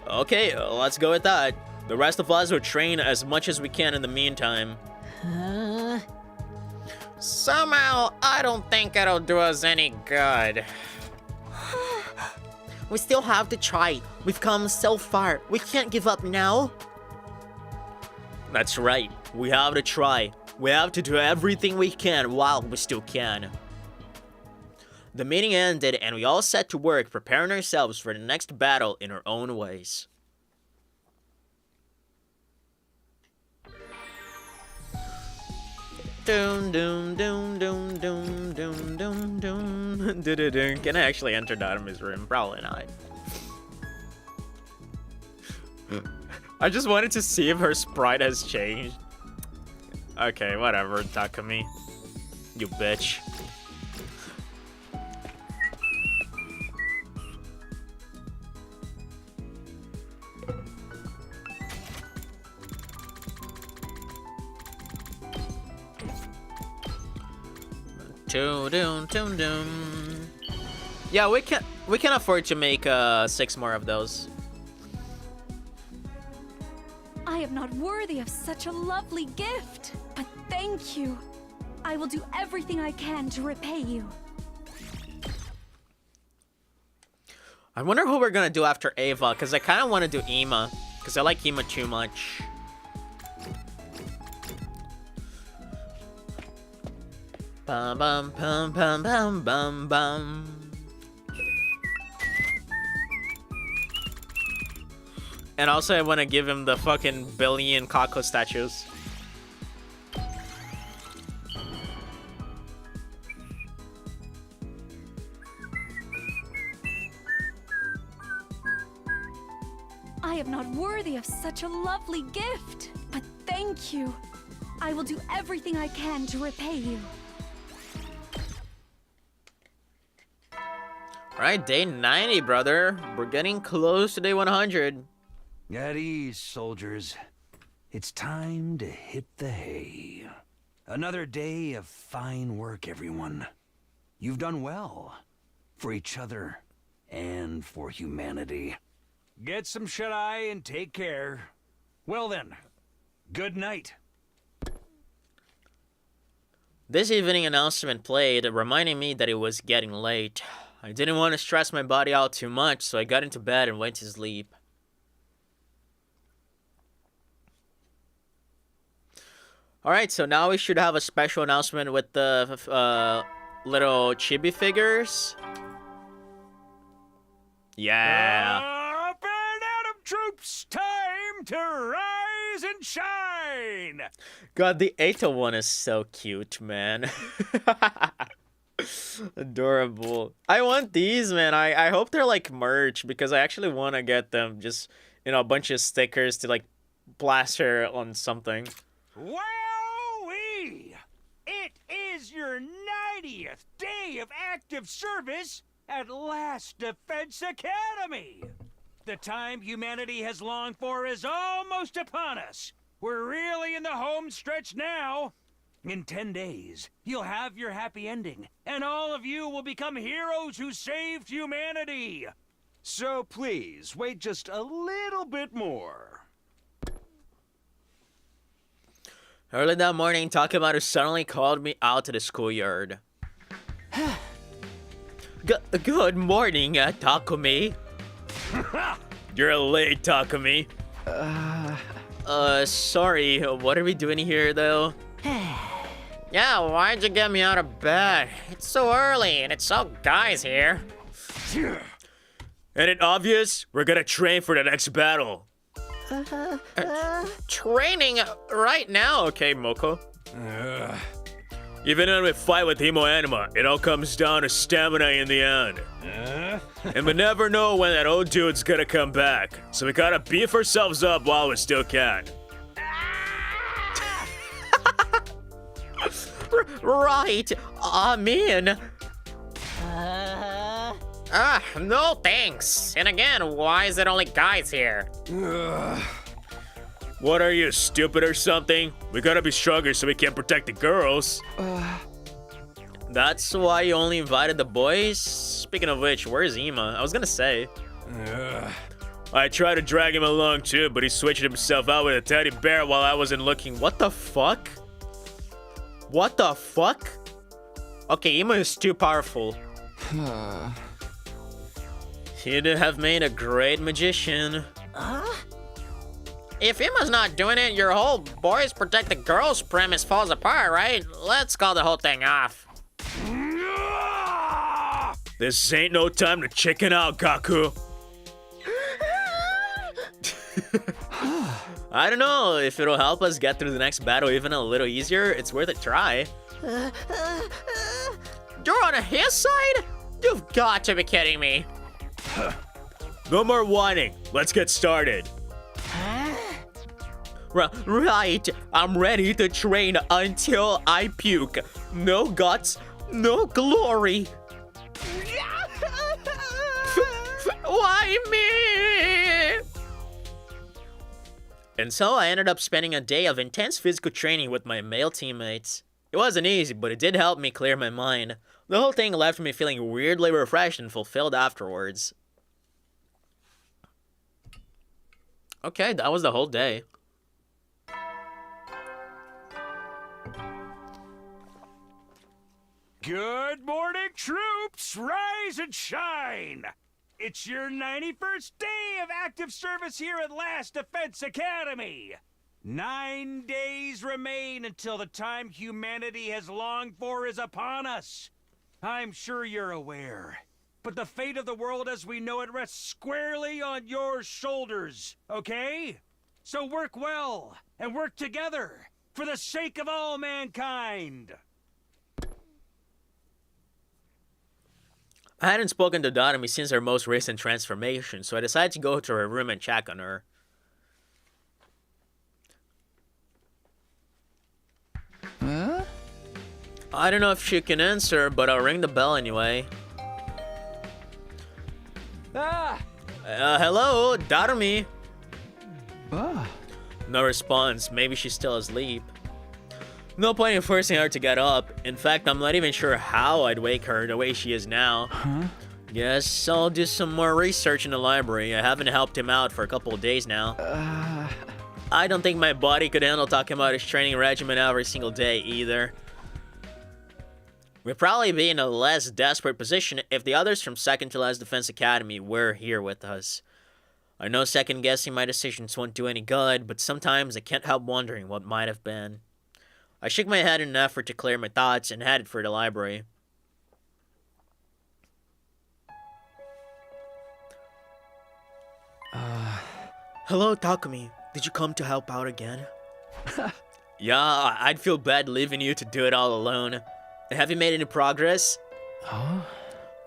Okay, let's go with that. The rest of us will train as much as we can in the meantime. Somehow, I don't think it'll do us any good. We still have to try. We've come so far. We can't give up now. That's right. We have to try. We have to do everything we can while we still can. The meeting ended and we all set to work preparing ourselves for the next battle in our own ways. Doom doom doom doom doom doom doom doom doom. Can I actually enter Doremi's room? Probably not. I just wanted to see if her sprite has changed. Okay, whatever, Takumi. You bitch. Doom doom doom doom. Yeah, we can afford to make 6 more of those. I am not worthy of such a lovely gift, but thank you. I will do everything I can to repay you. I wonder who we're gonna do after Ava, because I kind of want to do Ima, because I like Ima too much. Bum bum bum bum bum bum bum. And also I want to give him the fucking billion Kako statues. I am not worthy of such a lovely gift, but thank you. I will do everything I can to repay you. Alright, day 90, brother. We're getting close to day 100. At ease, soldiers. It's time to hit the hay. Another day of fine work, everyone. You've done well. For each other and for humanity. Get some shut-eye and take care. Well then, good night. This evening announcement played, reminding me that it was getting late. I didn't want to stress my body out too much, so I got into bed and went to sleep. Alright, so now we should have a special announcement with the little chibi figures. Yeah. Up and Adam troops, time to rise and shine! God, the Eto one is so cute, man. Adorable. I want these, man. I hope they're like merch because I actually want to get them. Just, you know, a bunch of stickers to like plaster on something. Wowee! It is your 90th day of active service at Last Defense Academy. The time humanity has longed for is almost upon us. We're really in the home stretch now. In 10 days, you'll have your happy ending, and all of you will become heroes who saved humanity. So please, wait just a little bit more. Early that morning, Takemaru suddenly called me out to the schoolyard. Good morning, Takumi. You're late, Takumi. Sorry, what are we doing here, though? Yeah, why'd you get me out of bed? It's so early and it's all guys here. Ain't it obvious? We're gonna train for the next battle. Training right now? Okay, Moko. Even when we fight with Himo Anima, it all comes down to stamina in the end. And we never know when that old dude's gonna come back, so we gotta beef ourselves up while we still can. Right, I'm in. No thanks. And again, why is it only guys here? What are you, stupid or something? We gotta be stronger so we can protect the girls. That's why you only invited the boys? Speaking of which, where's Ima? I was gonna say. I tried to drag him along too, but he switched himself out with a teddy bear while I wasn't looking. What the fuck? What the fuck? Okay, Ima is too powerful. He'd have made a great magician. If Emma's not doing it, your whole boys protect the girls premise falls apart, right? Let's call the whole thing off. This ain't no time to chicken out, Gaku. I don't know if it'll help us get through the next battle even a little easier. It's worth a try. You're on his side? You've got to be kidding me. No more whining. Let's get started. Right, I'm ready to train until I puke. No guts, no glory. Why me? And so I ended up spending a day of intense physical training with my male teammates. It wasn't easy, but it did help me clear my mind. The whole thing left me feeling weirdly refreshed and fulfilled afterwards. Okay, that was the whole day. Good morning, troops! Rise and shine! It's your 91st day of active service here at Last Defense Academy! 9 days remain until the time humanity has longed for is upon us. I'm sure you're aware, but the fate of the world as we know it rests squarely on your shoulders, okay? So work well, and work together, for the sake of all mankind! I hadn't spoken to Doremi since her most recent transformation, so I decided to go to her room and check on her. Huh? I don't know if she can answer, but I'll ring the bell anyway. Hello, Doremi. No response. Maybe she's still asleep. No point in forcing her to get up. In fact, I'm not even sure how I'd wake her the way she is now. Guess I'll do some more research in the library. I haven't helped him out for a couple of days now. I don't think my body could handle talking about his training regimen every single day either. We'd probably be in a less desperate position if the others from Second to Last Defense Academy were here with us. I know second guessing my decisions won't do any good, but sometimes I can't help wondering what might have been. I shook my head in an effort to clear my thoughts and headed for the library. Hello, Takumi. Did you come to help out again? Yeah, I'd feel bad leaving you to do it all alone. Have you made any progress?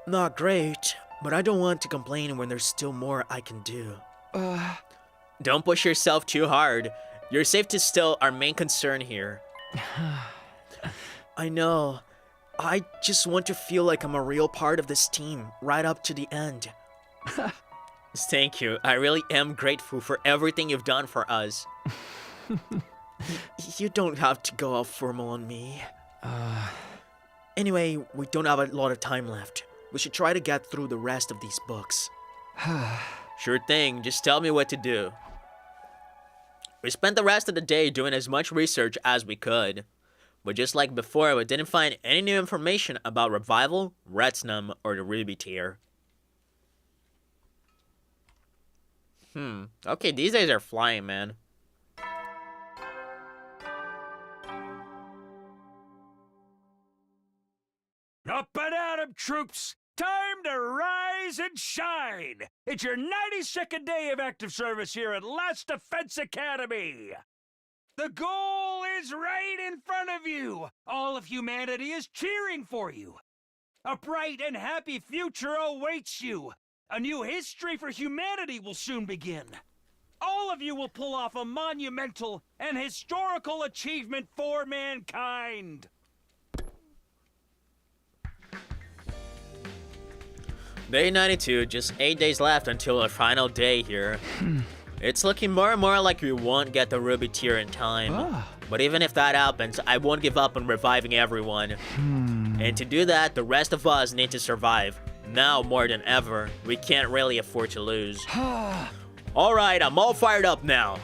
Not great, but I don't want to complain when there's still more I can do. Don't push yourself too hard. Your safety is still our main concern here. I know. I just want to feel like I'm a real part of this team, right up to the end. Thank you. I really am grateful for everything you've done for us. You don't have to go all formal on me. Anyway, we don't have a lot of time left. We should try to get through the rest of these books. Sure thing. Just tell me what to do. We spent the rest of the day doing as much research as we could. But just like before, we didn't find any new information about Revival, Retinum, or the Ruby tier. Okay, these days are flying, man. Up and at 'em, troops! Time to rise and shine! It's your 92nd day of active service here at Last Defense Academy! The goal is right in front of you! All of humanity is cheering for you! A bright and happy future awaits you! A new history for humanity will soon begin! All of you will pull off a monumental and historical achievement for mankind! Day 92, just 8 days left until our final day here. It's looking more and more like we won't get the Ruby tier in time. But even if that happens, I won't give up on reviving everyone. And to do that, the rest of us need to survive. Now more than ever, we can't really afford to lose. Alright, I'm all fired up now.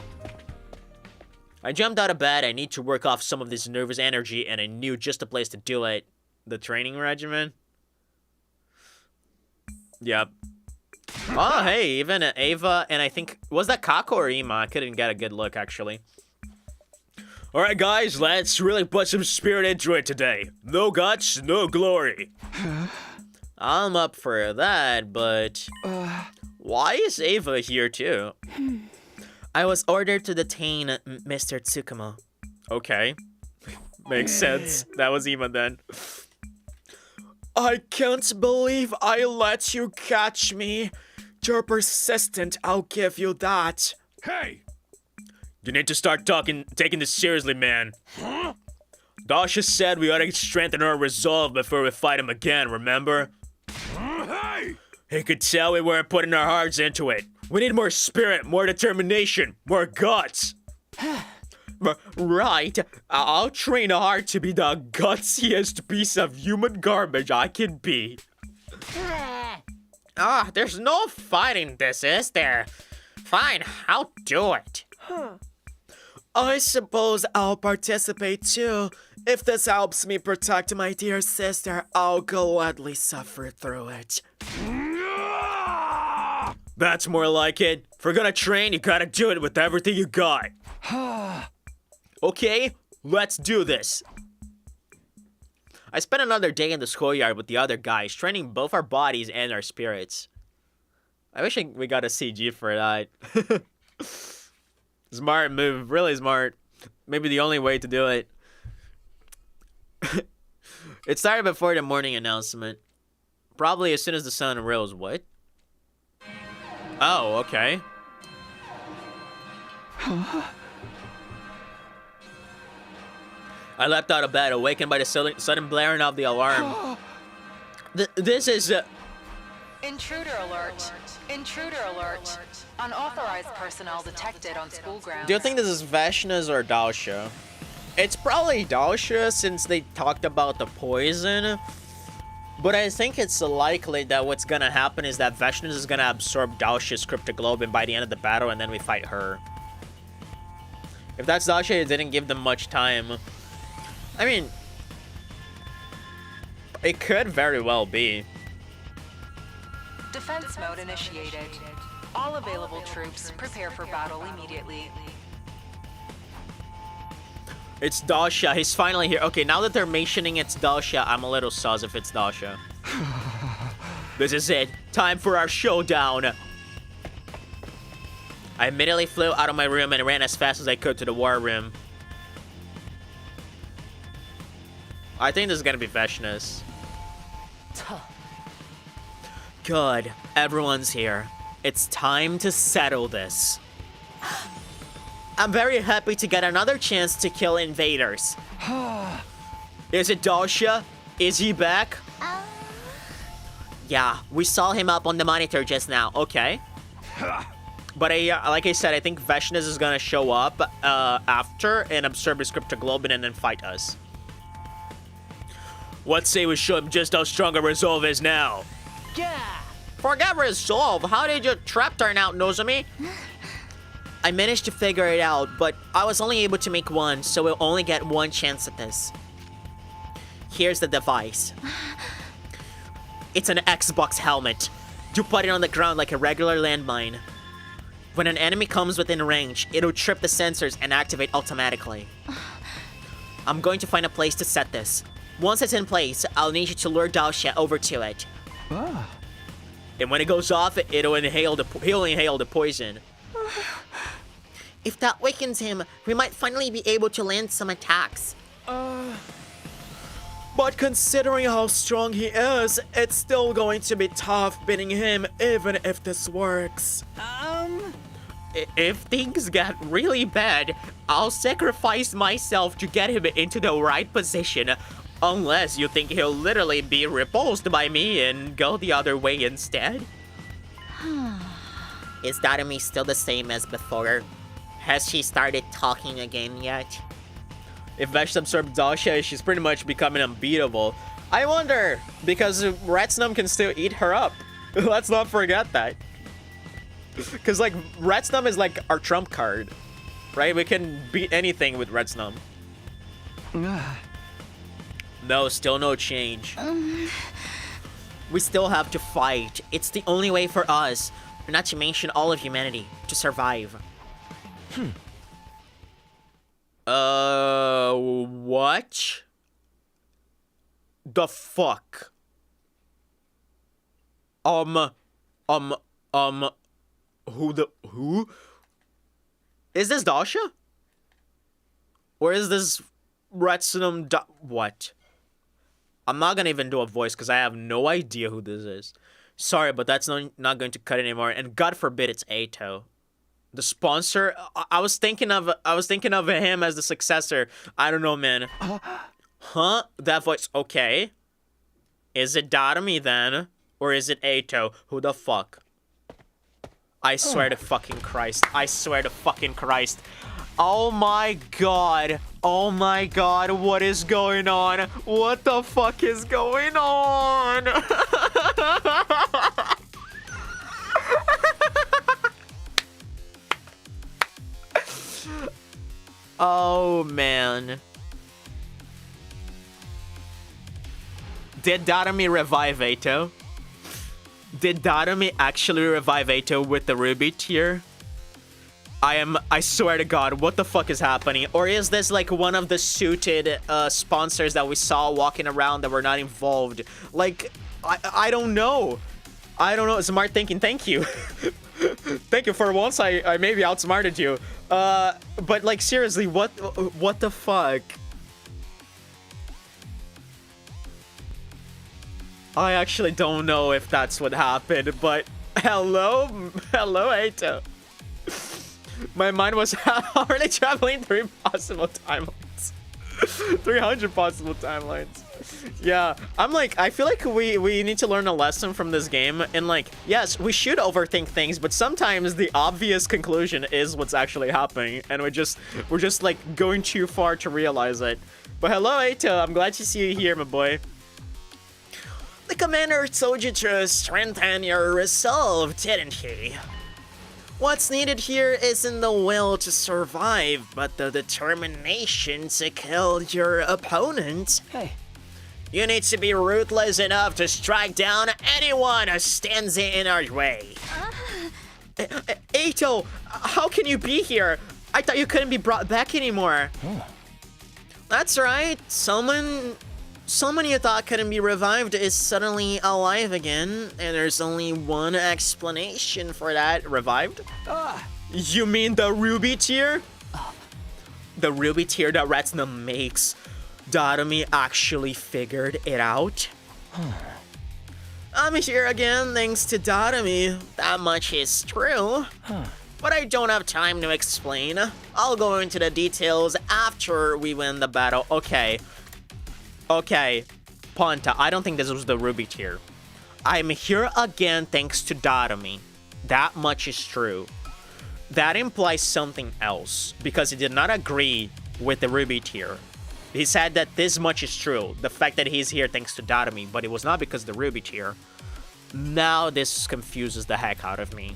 I jumped out of bed, I need to work off some of this nervous energy, and I knew just the place to do it. The training regimen? Yep. Oh, hey, even Ava, and I think, was that Kako or Ima? I couldn't get a good look, actually. Alright, guys, let's really put some spirit into it today. No guts, no glory. I'm up for that, but... why is Ava here, too? I was ordered to detain Mr. Tsukumo. Okay. Makes sense. That was Ima then. I can't believe I let you catch me. You're persistent, I'll give you that. Hey! You need to start taking this seriously, man. Huh? Dasha said we ought to strengthen our resolve before we fight him again, remember? Hey! He could tell we weren't putting our hearts into it. We need more spirit, more determination, more guts. Right. I'll train hard to be the gutsiest piece of human garbage I can be. There's no fighting this, is there? Fine, I'll do it. I suppose I'll participate too. If this helps me protect my dear sister, I'll gladly suffer through it. That's more like it. If we're gonna train, you gotta do it with everything you got. Okay, let's do this. I spent another day in the schoolyard with the other guys, training both our bodies and our spirits. I wish we got a CG for that. Smart move, really smart. Maybe the only way to do it. It started before the morning announcement. Probably as soon as the sun rose. What? Oh, okay. I leapt out of bed, awakened by the sudden blaring of the alarm. This is... Intruder alert. Intruder alert. Unauthorized personnel detected on school grounds. Do you think this is Vashna's or Dalsha? It's probably Dalsha since they talked about the poison. But I think it's likely that what's gonna happen is that Vashna is gonna absorb Dalsha's cryptoglobin by the end of the battle and then we fight her. If that's Dalsha, it didn't give them much time. I mean, it could very well be. Defense mode initiated. All available troops prepare for battle immediately. It's Dalsha. He's finally here. Okay, now that they're mentioning it's Dalsha, I'm a little sus if it's Dalsha. This is it. Time for our showdown. I immediately flew out of my room and ran as fast as I could to the war room. I think this is gonna be Vashna's. Good. Everyone's here. It's time to settle this. I'm very happy to get another chance to kill invaders. Is it Dalsha? Is he back? Yeah, we saw him up on the monitor just now. Okay. But like I said, I think Vashna's is gonna show up after and absorb his cryptoglobin and then fight us. What say we show him just how strong our resolve is now? Yeah. Forget resolve. How did your trap turn out, Nozomi? I managed to figure it out, but I was only able to make one, so we'll only get one chance at this. Here's the device. It's an Xbox helmet. You put it on the ground like a regular landmine. When an enemy comes within range, it'll trip the sensors and activate automatically. I'm going to find a place to set this. Once it's in place, I'll need you to lure Daosha over to it. Ah. And when it goes off, he'll inhale the poison. If that wakens him, we might finally be able to land some attacks. But considering how strong he is, it's still going to be tough beating him even if this works. If things get really bad, I'll sacrifice myself to get him into the right position. Unless you think he'll literally be repulsed by me and go the other way instead. Is Darumi still the same as before? Has she started talking again yet? If Vesh absorbed Daosha, she's pretty much becoming unbeatable. I wonder, because Retsnum can still eat her up. Let's not forget that. Because, like, Retsnum is like our trump card, right? We can beat anything with Retsnum. No, still no change. We still have to fight. It's the only way for us, not to mention all of humanity, to survive. What? The fuck? Who? Is this Daosha? Or is this Retsnum what? I'm not gonna even do a voice because I have no idea who this is. Sorry, but that's not going to cut anymore. And God forbid it's Ato. The sponsor, I was thinking of him as the successor. I don't know, man. Huh? That voice, okay. Is it Darumi then? Or is it Ato? Who the fuck? I swear to fucking Christ. I swear to fucking Christ. Oh my god. Oh my god, what is going on? What the fuck is going on? Oh man. Did Darumi revive Ato? Did Darumi actually revive Ato with the ruby tier? I swear to God, what the fuck is happening? Or is this like one of the suited sponsors that we saw walking around that were not involved? Like, I don't know. I don't know. Smart thinking. Thank you. Thank you. For once, I maybe outsmarted you. But like, seriously, what the fuck? I actually don't know if that's what happened, but hello, Ato. My mind was already traveling through possible timelines. 300 possible timelines. Yeah, I'm like, I feel like we need to learn a lesson from this game. And like, yes, we should overthink things, but sometimes the obvious conclusion is what's actually happening. And we're just like going too far to realize it. But hello, Ato. I'm glad to see you here, my boy. The commander told you to strengthen your resolve, didn't he? What's needed here isn't the will to survive, but the determination to kill your opponent. Hey. You need to be ruthless enough to strike down anyone who stands in our way. Ato, how can you be here? I thought you couldn't be brought back anymore. That's right. Someone you thought couldn't be revived is suddenly alive again, and there's only one explanation for that. Revived? You mean the ruby tier? The ruby tier that Retsnum makes. Darumi actually figured it out? I'm here again thanks to Darumi. That much is true. But I don't have time to explain. I'll go into the details after we win the battle. Okay, Ponta, I don't think this was the ruby tier. I'm here again thanks to Darumi. That much is true. That implies something else, because he did not agree with the ruby tier. He said that this much is true, the fact that he's here thanks to Darumi, but it was not because of the ruby tier. Now this confuses the heck out of me.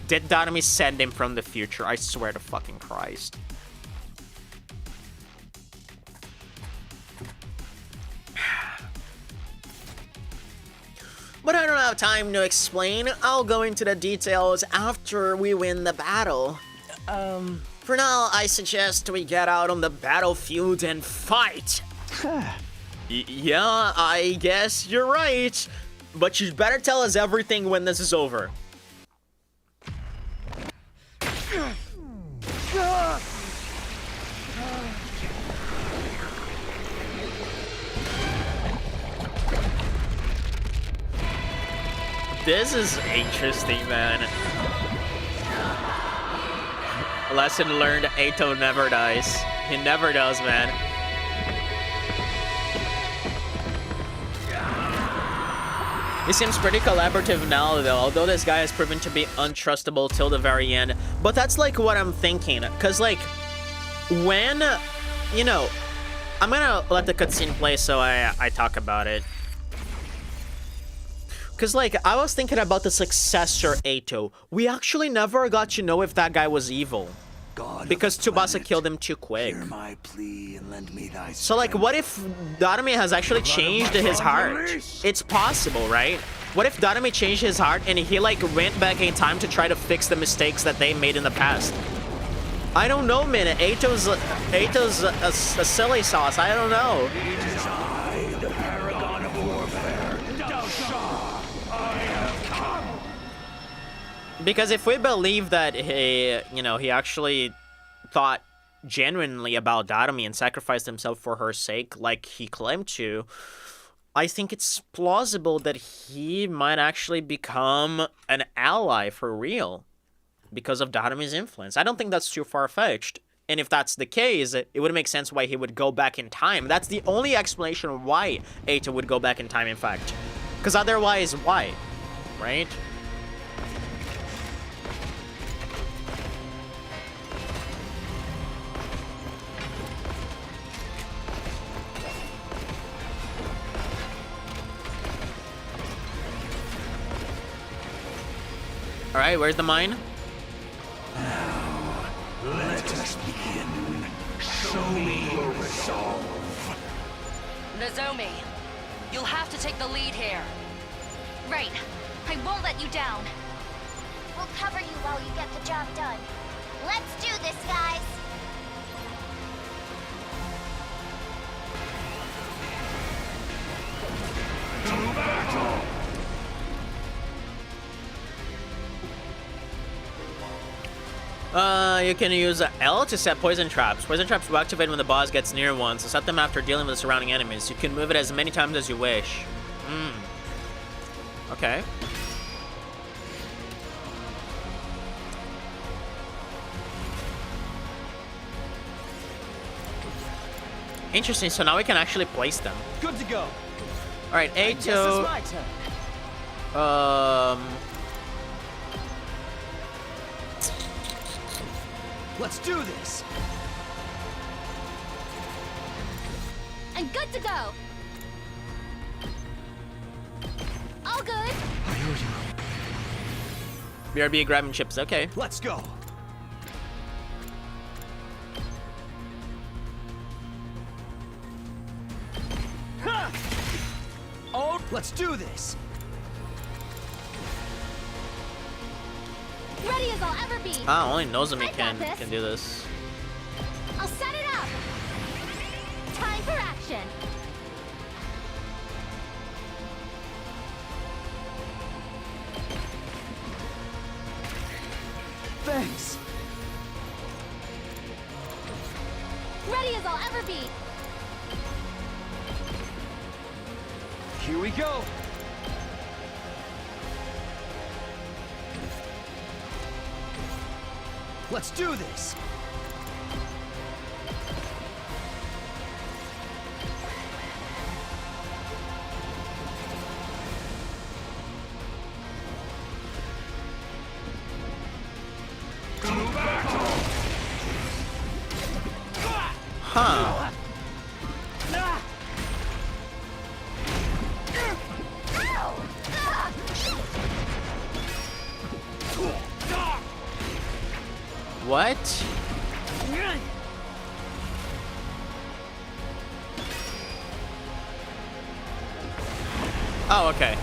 Did Darumi send him from the future? I swear to fucking Christ. But I don't have time to explain. I'll go into the details after we win the battle. For now, I suggest we get out on the battlefield and fight. Yeah, I guess you're right. But you'd better tell us everything when this is over. This is interesting, man. Lesson learned, Ato never dies. He never does, man. He seems pretty collaborative now, though, although this guy has proven to be untrustable till the very end. But that's, like, what I'm thinking. Because, like, when, you know, I'm gonna let the cutscene play so I talk about it. Because, like, I was thinking about the successor, Ato. We actually never got to know if that guy was evil. Because Tsubasa killed him too quick. Hear my plea and lend me thy So, like, what if Darumi has actually changed his heart? It's possible, right? What if Darumi changed his heart and he, like, went back in time to try to fix the mistakes that they made in the past? I don't know, man. Ato's a silly sauce. I don't know. the paragon of warfare. I have come. Because if we believe that he, you know, he actually thought genuinely about Darumi and sacrificed himself for her sake, like he claimed to, I think it's plausible that he might actually become an ally for real because of Darumi's influence. I don't think that's too far-fetched. And if that's the case, it would make sense why he would go back in time. That's the only explanation why Ato would go back in time, in fact. Because otherwise, why? Right? Alright, where's the mine? Let us begin. Show me your resolve. Nozomi, you'll have to take the lead here. Right. I won't let you down. We'll cover you while you get the job done. Let's do this, guys! To battle! You can use L to set poison traps. Poison traps will activate when the boss gets near one, so set them after dealing with the surrounding enemies. You can move it as many times as you wish. Okay. Interesting, so now we can actually place them. Good to go. Alright, I guess it's my turn. Let's do this. I'm good to go. All good. BRB grabbing chips, okay. Let's go. Ha! Oh, let's do this. Ready as I'll ever be. Ah, only Nozomi I got this. can do this. I'll set it up. Time for action. Thanks. Ready as I'll ever be. Here we go. Let's do this. Huh. What? Oh, okay.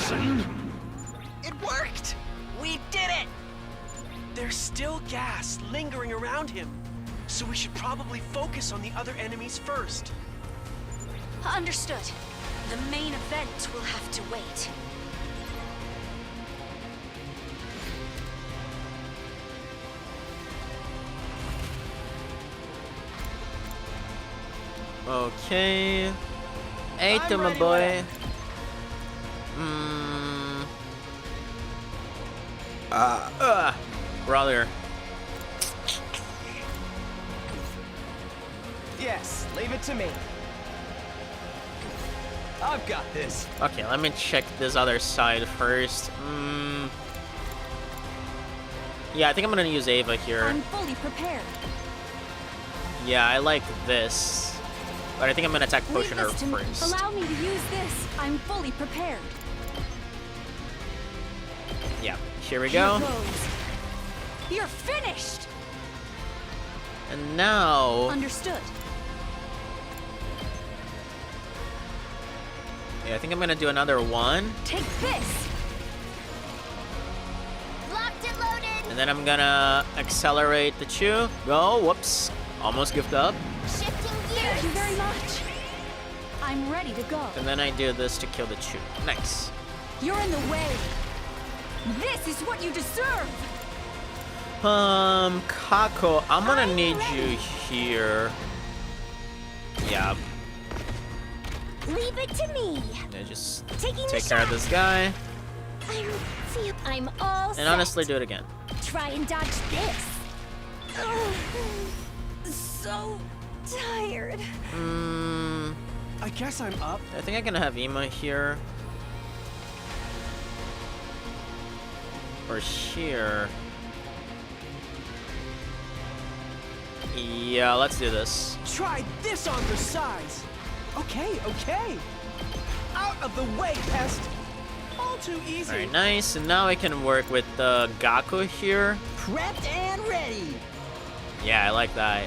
Listen. It worked! We did it! There's still gas lingering around him, so we should probably focus on the other enemies first. Understood. The main event will have to wait. Okay. Hey, to my boy. Brother. Yes, leave it to me. I've got this. Okay, let me check this other side first. Yeah, I think I'm gonna use Ava here. I'm fully prepared. Yeah, I like this. But I think I'm gonna attack Leave Potioner this to me. first. Allow me to use this. I'm fully prepared. Yeah, here we Here go. goes. You're finished. And now... Understood. Yeah, I think I'm gonna do another one. Take this. Locked and loaded. And then I'm gonna accelerate the Chew. Go, whoops. Almost gift up. Shifting Thank you gears. very much. I'm ready to go. And then I do this to kill the Chew. Nice. You're in the way. This is what you deserve. Kako, I'm gonna need you here. Yeah. Leave it to me. Yeah, just Taking the take care of shot. this guy. I'm all And set. honestly, do it again. Try and dodge this. So tired. I guess I'm up. I think I'm gonna have Ema here. Or here. Yeah, let's do this. Try this on for size. Okay, okay. Out of the way, pest. All too easy. Very nice. And now I can work with Gaku here. Prepped and ready. Yeah, I like that.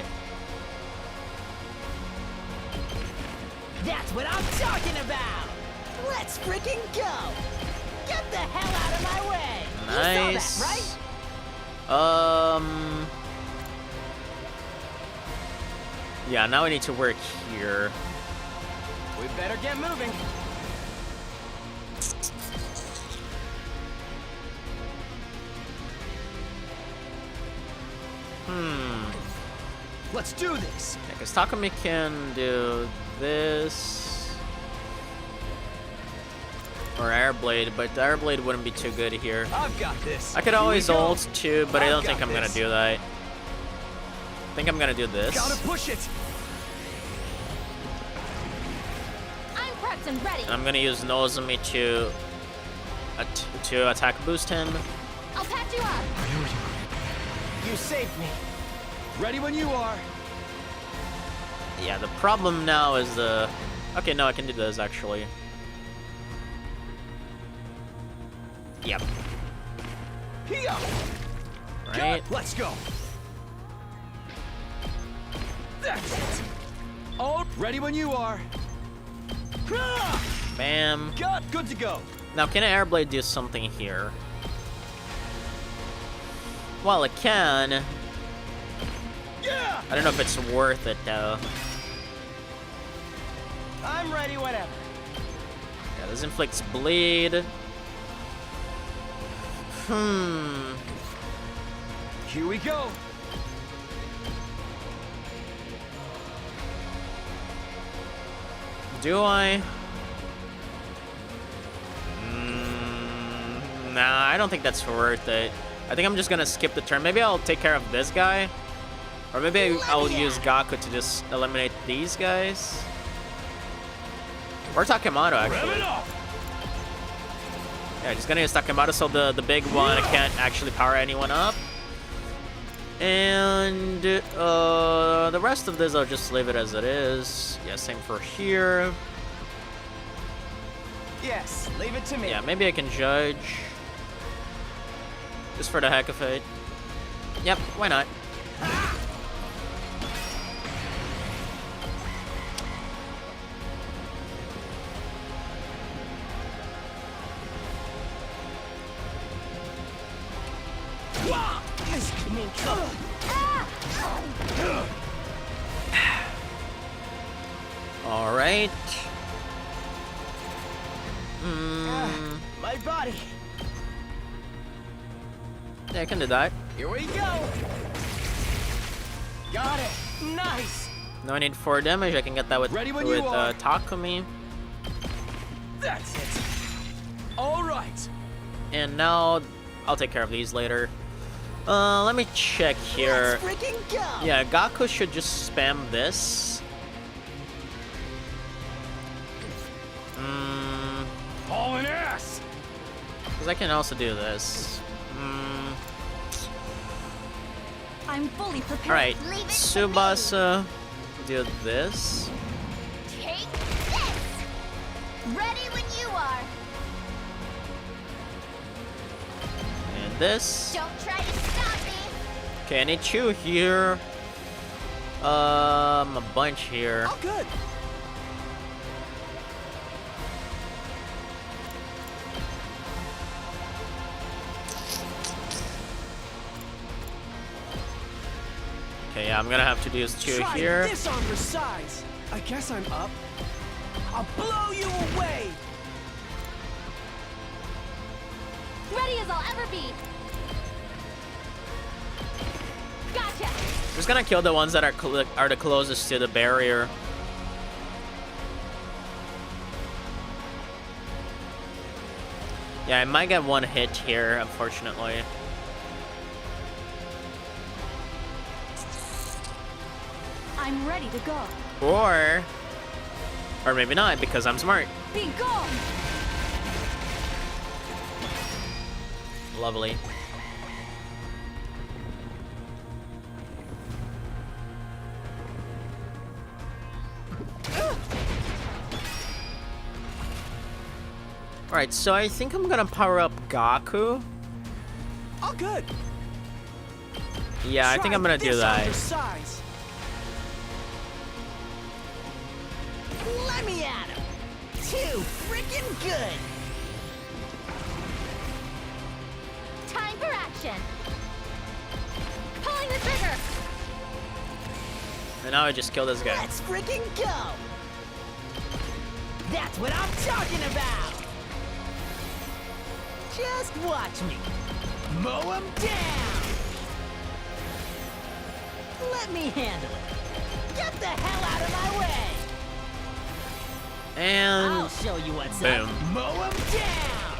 That's what I'm talking about. Let's freaking go. Get the hell out of my way. Nice. You saw that, right? Yeah, now I need to work here. We better get moving. Let's do this. Yeah, because Takumi can do this. Or Airblade, but the Airblade wouldn't be too good here. I've got this. I could Here we always go. ult too, but I don't I've think got I'm gonna this. do that. I think I'm gonna do this. Gotta push it. I'm prepped and ready. I'm gonna use Nozumi to attack boost him. I'll patch you up. You saved me. Ready when you are. Yeah, the problem now is the... Okay, no, I can do this actually. Yep. Here. Right? Let's go. That's it. Oh, ready when you are. Bam. Good to go. Now, can Airblade do something here? Well, it can. Yeah. I don't know if it's worth it though. I'm ready whenever. Yeah, this inflicts bleed. Here we go. Do I? Nah, I don't think that's worth it. I think I'm just gonna skip the turn. Maybe I'll take care of this guy. Or maybe I'll use Gaku to just eliminate these guys. Or Takemoto, actually. Yeah, just gonna use Takemoto so the big one can't actually power anyone up. And the rest of this, I'll just leave it as it is. Yeah, same for here. Yes, leave it to me. Yeah, maybe I can judge. Just for the heck of it. Yep, why not? me in trouble. All right. My body. Yeah, I can do that. Here we go. Got it. Nice. No need for damage. I can get that with Ready when you are. Takumi. That's it. All right. And now I'll take care of these later. Let me check here. Let's freaking go! Yeah, Gaku should just spam this. Hauling ass! Because I can also do this. I'm fully prepared. Alright, Leave it to Tsubasa, do this. Take this! Ready when you are. And this. Don't try to stop me. Okay, I need you here. A bunch here. All good. Okay, yeah, I'm gonna have to do is two Try here. this on for size. I guess I'm up. I'll blow you away. Ready as I'll ever be. Gotcha. I'm just gonna kill the ones that are the closest to the barrier. Yeah, I might get one hit here, unfortunately. I'm ready to go. Or maybe not, because I'm smart. Be gone. Lovely. Alright, so I think I'm gonna power up Gaku. All good. Yeah, I think I'm gonna do Try this on that. for size. Let me at him. Too freaking good. Time for action. Pulling the trigger. And now I just kill this guy. Let's freaking go. That's what I'm talking about. Just watch me. Mow him down. Let me handle it. Get the hell out of my way. And I'll show you what's boom. up. Mow him down.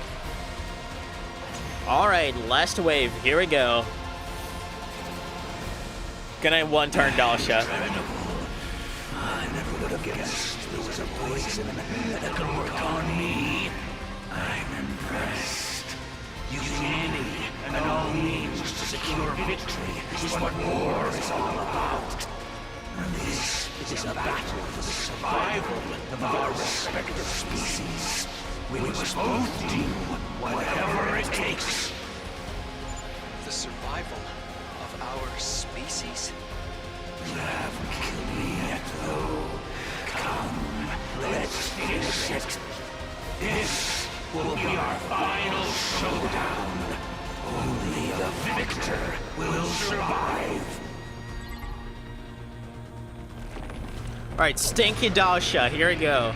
Alright, last wave. Here we go. Gonna one turn Dalsha. I never would have guessed there was a poison that could work on me. I'm impressed. Using any and all means to secure victory is what war is all about. And this is a battle for the survival of our respective species. We must both do whatever it takes. The survival of our species? You haven't killed me yet, though. Come, let's finish it. This will be our final showdown. Only the victor will survive. Alright, Stinky Dalsha, here we go.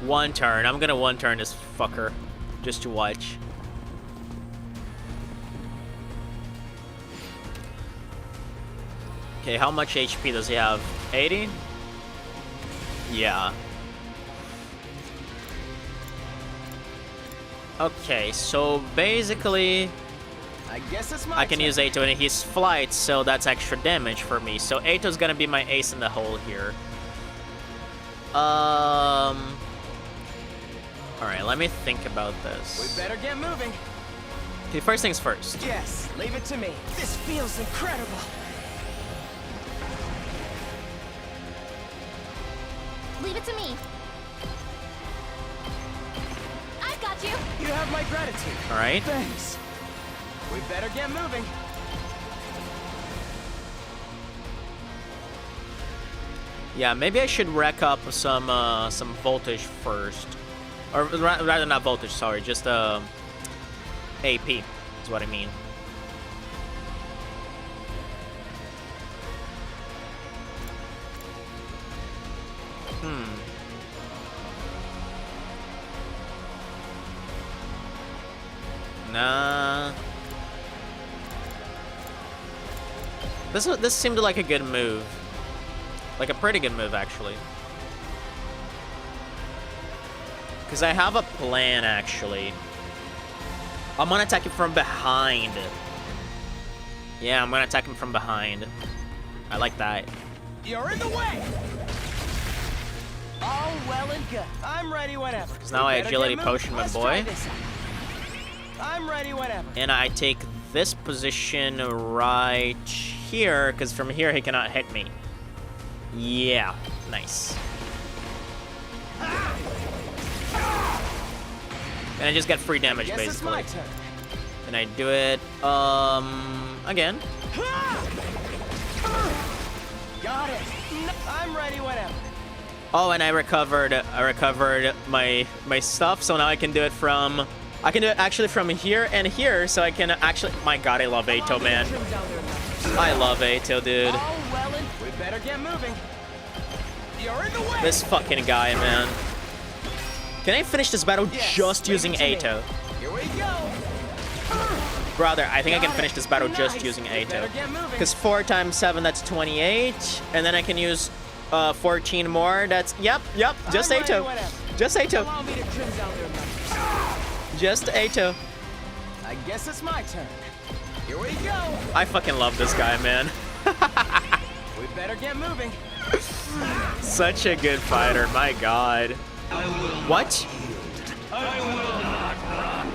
One turn. I'm gonna one turn this fucker. Just to watch. Okay, how much HP does he have? 80? Yeah. Okay, so basically I guess it's my I can turn. use Aito in his flight, so that's extra damage for me. So Aito's gonna be my ace in the hole here. Alright, let me think about this. We better get moving. Okay, first things first. Yes, leave it to me. This feels incredible. Leave it to me. I've got you. You have my gratitude. Alright. Thanks. We better get moving. Yeah, maybe I should rack up some voltage first. Or rather not voltage, sorry, just AP. is what I mean. Nah. This seemed like a good move. Like a pretty good move, actually. Because I have a plan, actually. I'm gonna attack him from behind. Yeah, I'm gonna attack him from behind. I like that. You're in the way! All well and good. I'm ready whenever. Because now I agility potion my boy. I'm ready whenever. And I take this position right here, because from here he cannot hit me. Yeah, nice. And I just get free damage, basically. And I do it, again. Got it. I'm ready whenever. Oh, and I recovered my stuff, so now I can do it from... I can do it actually from here and here, so I can actually... My god, I love Ato, man. I love Ato, dude. We better get moving. You're in the way. This fucking guy, man. Can I finish this battle just using Ato? Here we go. Brother, I think I can finish this battle just using Ato. Because 4 times 7, that's 28. And then I can use 14 more. That's... Yep, just Ato. Just Ato. Just Ato. I guess it's my turn. Here we go. I fucking love this guy, man. We better get moving. Such a good fighter, my god. What? I will not run.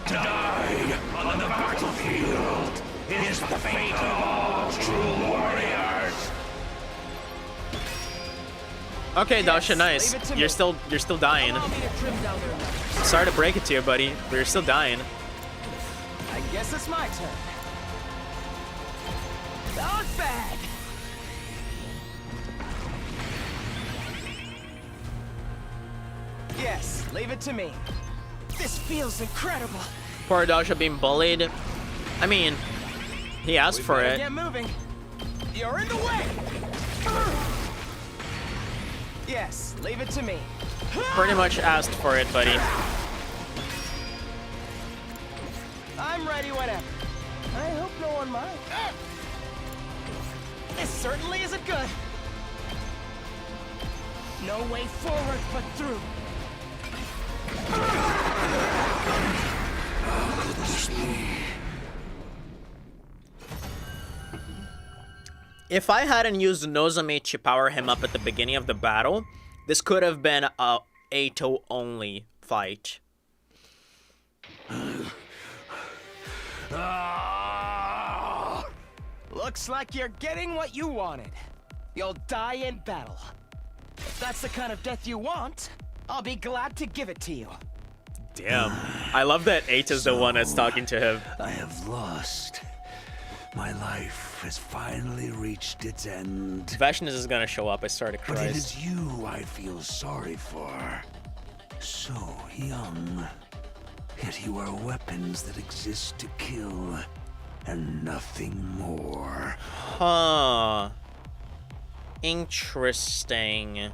To die on the battlefield is the fate of all true warriors. Okay, Dasha, nice. You're still dying. Sorry to break it to you, buddy, but you're still dying. I guess it's my turn. That was bad. Yes, leave it to me. This feels incredible. Poor Dasha being bullied. I mean, he asked for it. Get moving. You're in the way. Yes, leave it to me. Pretty much asked for it, buddy. I'm ready whenever. I hope no one minds. This certainly isn't good. No way forward but through. How could this be? If I hadn't used Nozomi to power him up at the beginning of the battle, this could have been a Ato only fight. Looks like you're getting what you wanted. You'll die in battle. If that's the kind of death you want, I'll be glad to give it to you. Damn. I love that Ato's the one that's talking to him. I have lost. My life has finally reached its end. Vashnis is gonna show up, I swear to But it Christ. is you I feel sorry for. So young. Yet you are weapons that exist to kill, and nothing more. Huh. Interesting.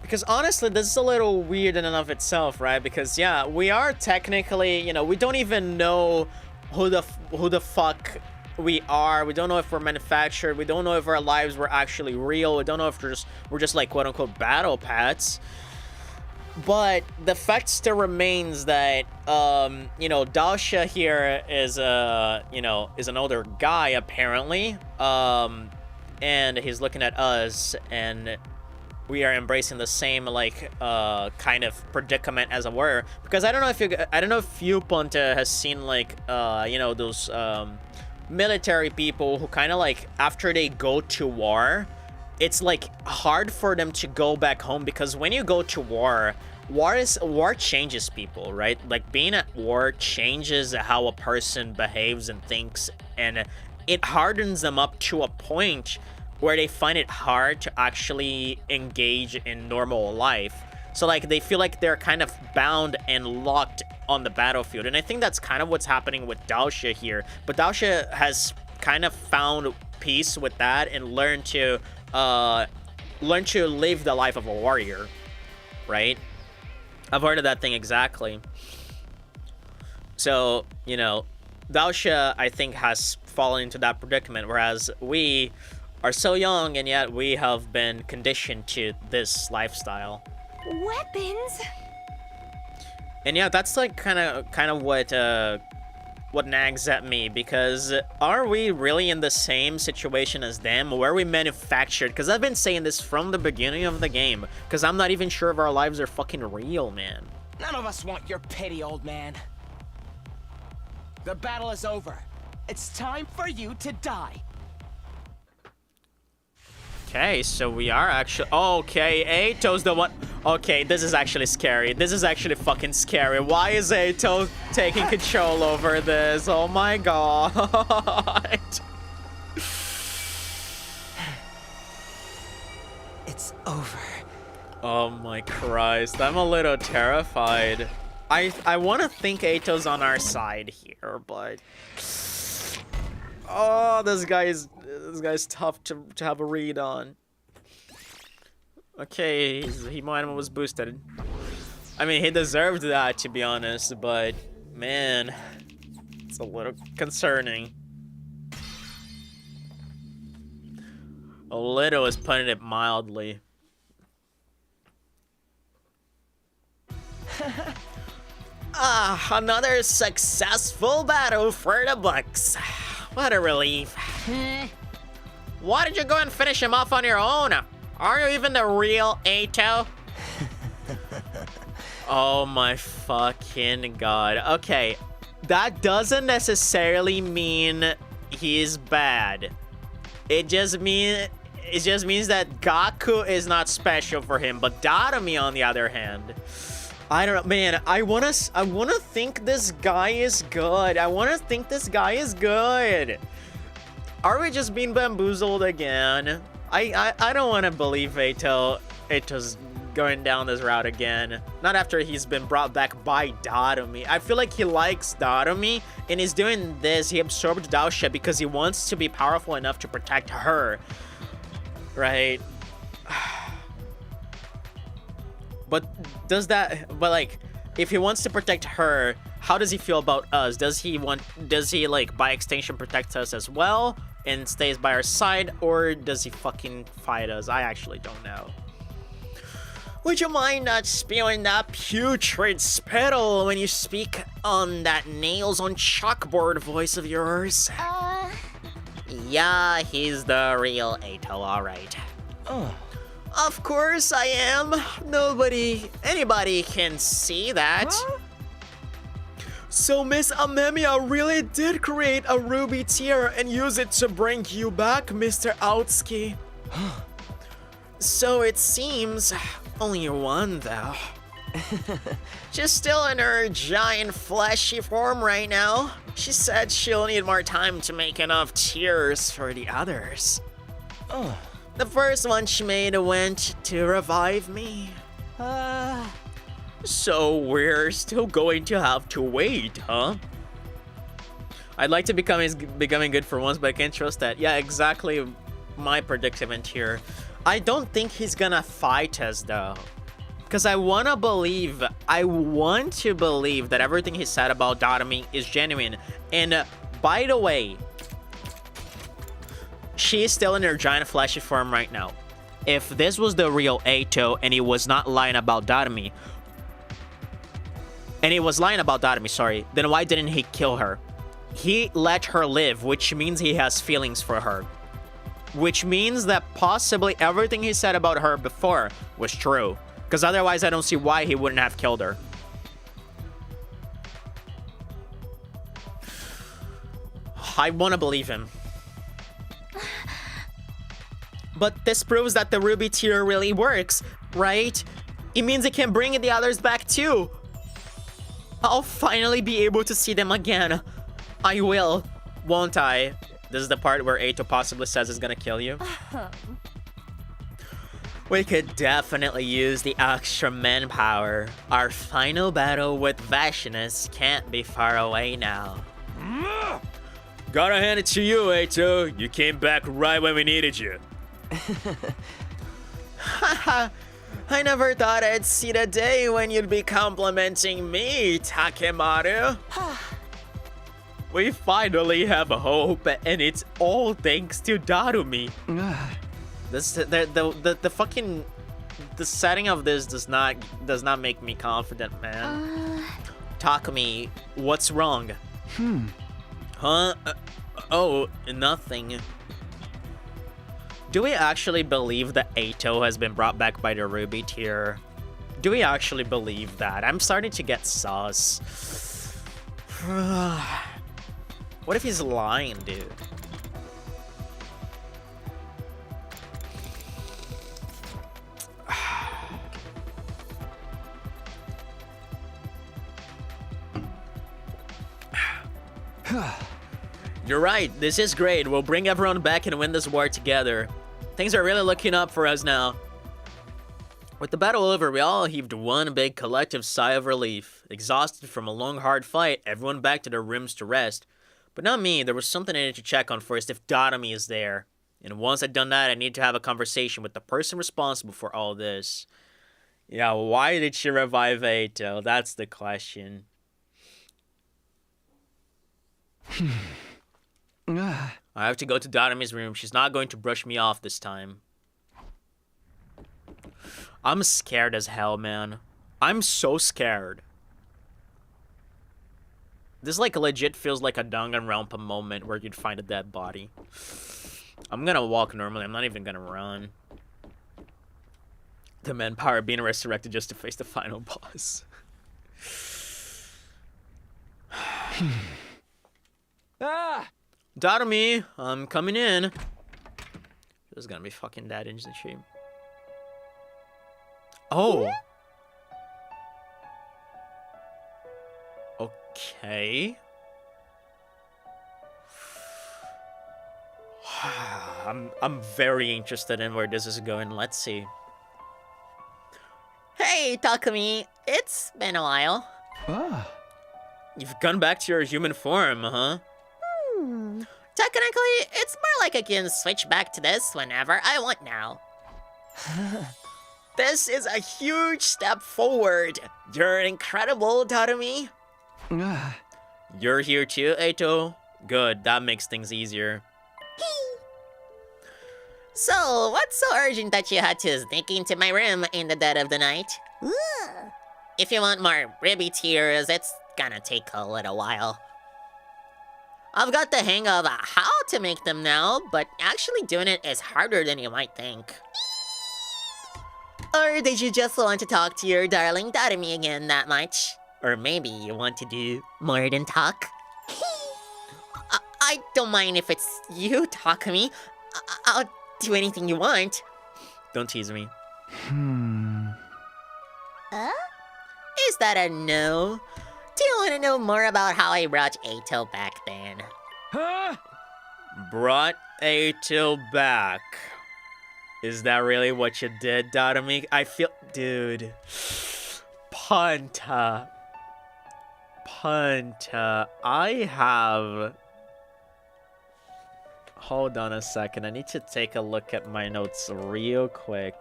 Because honestly, this is a little weird in and of itself, right? Because yeah, we are technically, you know, we don't even know who the fuck we are. We don't know if we're manufactured. We don't know if our lives were actually real. We don't know if we're just like quote unquote battle pets. But the fact still remains that you know, Dasha here is is an older guy apparently, and he's looking at us, and we are embracing the same like kind of predicament as it were. Because I don't know if you Ponte has seen like you know, those military people who kind of like after they go to war, it's like hard for them to go back home, because when you go to war changes people, right? Like being at war changes how a person behaves and thinks, and it hardens them up to a point where they find it hard to actually engage in normal life. So like they feel like they're kind of bound and locked on the battlefield. And I think that's kind of what's happening with Daosha here. But Daosha has kind of found peace with that and learned to live the life of a warrior, right? I've heard of that thing exactly. So, you know, Daosha, I think, has fallen into that predicament, whereas we are so young and yet we have been conditioned to this lifestyle. Weapons? And yeah, that's like kind of what nags at me, because are we really in the same situation as them, where we manufactured? Because I've been saying this from the beginning of the game, because I'm not even sure if our lives are fucking real, man. None of us want your pity, old man. The battle is over. It's time for you to die. Okay, so we are actually... Okay, Eito's the one... Okay, this is actually scary. This is actually fucking scary. Why is Eito taking control over this? Oh my god. It's over. Oh my Christ. I'm a little terrified. I want to think Eito's on our side here, but... Oh, this guy's tough to have a read on. Okay, his Hemo was boosted. I mean, he deserved that, to be honest, but man, it's a little concerning. A little is putting it mildly. Another successful battle for the Bucks. What a relief. Why did you go and finish him off on your own? Are you even the real Eito? Oh my fucking god. Okay, that doesn't necessarily mean he's bad. It just means that Gaku is not special for him, but Darumi, on the other hand, I don't know, man. I wanna think this guy is good. I wanna think this guy is good. Are we just being bamboozled again? I don't want to believe Eito's going down this route again. Not after he's been brought back by Darumi. I feel like he likes Darumi, and he's doing this. He absorbed Daosha because he wants to be powerful enough to protect her, right? But like, if he wants to protect her, how does he feel about us? Does he like by extension protect us as well and stays by our side, or does he fucking fight us? I actually don't know. Would you mind not spewing that putrid spittle when you speak on that nails on chalkboard voice of yours? Yeah, he's the real Eito, alright. Of course I am. Anybody can see that. Huh? So Miss Amemia really did create a ruby tier and use it to bring you back, Mr. Outski. So it seems only one, though. She's still in her giant fleshy form right now. She said she'll need more time to make enough tears for the others. The first one she made went to revive me. So we're still going to have to wait, huh? I'd like to becoming good for once, but I can't trust that. Yeah, exactly my predicament here. I don't think he's gonna fight us, though. Because I want to believe that everything he said about Darumi is genuine. And by the way, she is still in her giant fleshy form right now. If this was the real Eito and he was not lying about Darumi, sorry, then why didn't he kill her? He let her live, which means he has feelings for her. Which means that possibly everything he said about her before was true. Because otherwise I don't see why he wouldn't have killed her. I want to believe him. But this proves that the ruby tier really works, right? It means it can bring the others back too. I'll finally be able to see them again. I will, won't I? This is the part where Eito possibly says he's gonna kill you. We could definitely use the extra manpower. Our final battle with Vashinus can't be far away now. Gotta hand it to you, Eito. You came back right when we needed you. Haha, I never thought I'd see the day when you'd be complimenting me, Takemaru. We finally have a hope, and it's all thanks to Darumi. The fucking setting of this does not make me confident, man. Takumi, what's wrong? Huh? Oh, nothing. Do we actually believe that Eito has been brought back by the Ruby tier? Do we actually believe that? I'm starting to get sus. What if he's lying, dude? You're right, this is great. We'll bring everyone back and win this war together. Things are really looking up for us now. With the battle over, we all heaved one big collective sigh of relief. Exhausted from a long, hard fight, everyone back to their rooms to rest. But not me, there was something I needed to check on first if Darumi is there. And once I'd done that, I need to have a conversation with the person responsible for all this. Yeah, why did she revive Eito? That's the question. I have to go to Darumi's room. She's not going to brush me off this time. I'm scared as hell, man. I'm so scared. This like legit feels like a Danganronpa moment where you'd find a dead body. I'm gonna walk normally. I'm not even gonna run. The manpower being resurrected just to face the final boss. Darumi, I'm coming in. This is gonna be fucking dead, isn't she? Oh. Okay. I'm very interested in where this is going. Let's see. Hey, Takumi. It's been a while. You've gone back to your human form, huh? Technically, it's more like I can switch back to this whenever I want now. This is a huge step forward. You're incredible, Darumi. You're here too, Eito? Good, that makes things easier. So, what's so urgent that you had to sneak into my room in the dead of the night? If you want more Ruby tears, it's gonna take a little while. I've got the hang of how to make them now, but actually doing it is harder than you might think. Or did you just want to talk to your darling Darumi again that much? Or maybe you want to do more than talk? I don't mind if it's you, Takumi. I'll do anything you want. Don't tease me. Is that a no? Do you want to know more about how I brought Eito back then? Brought Eito back. Is that really what you did, Darumi? I feel... Dude. Punta. I have... Hold on a second. I need to take a look at my notes real quick.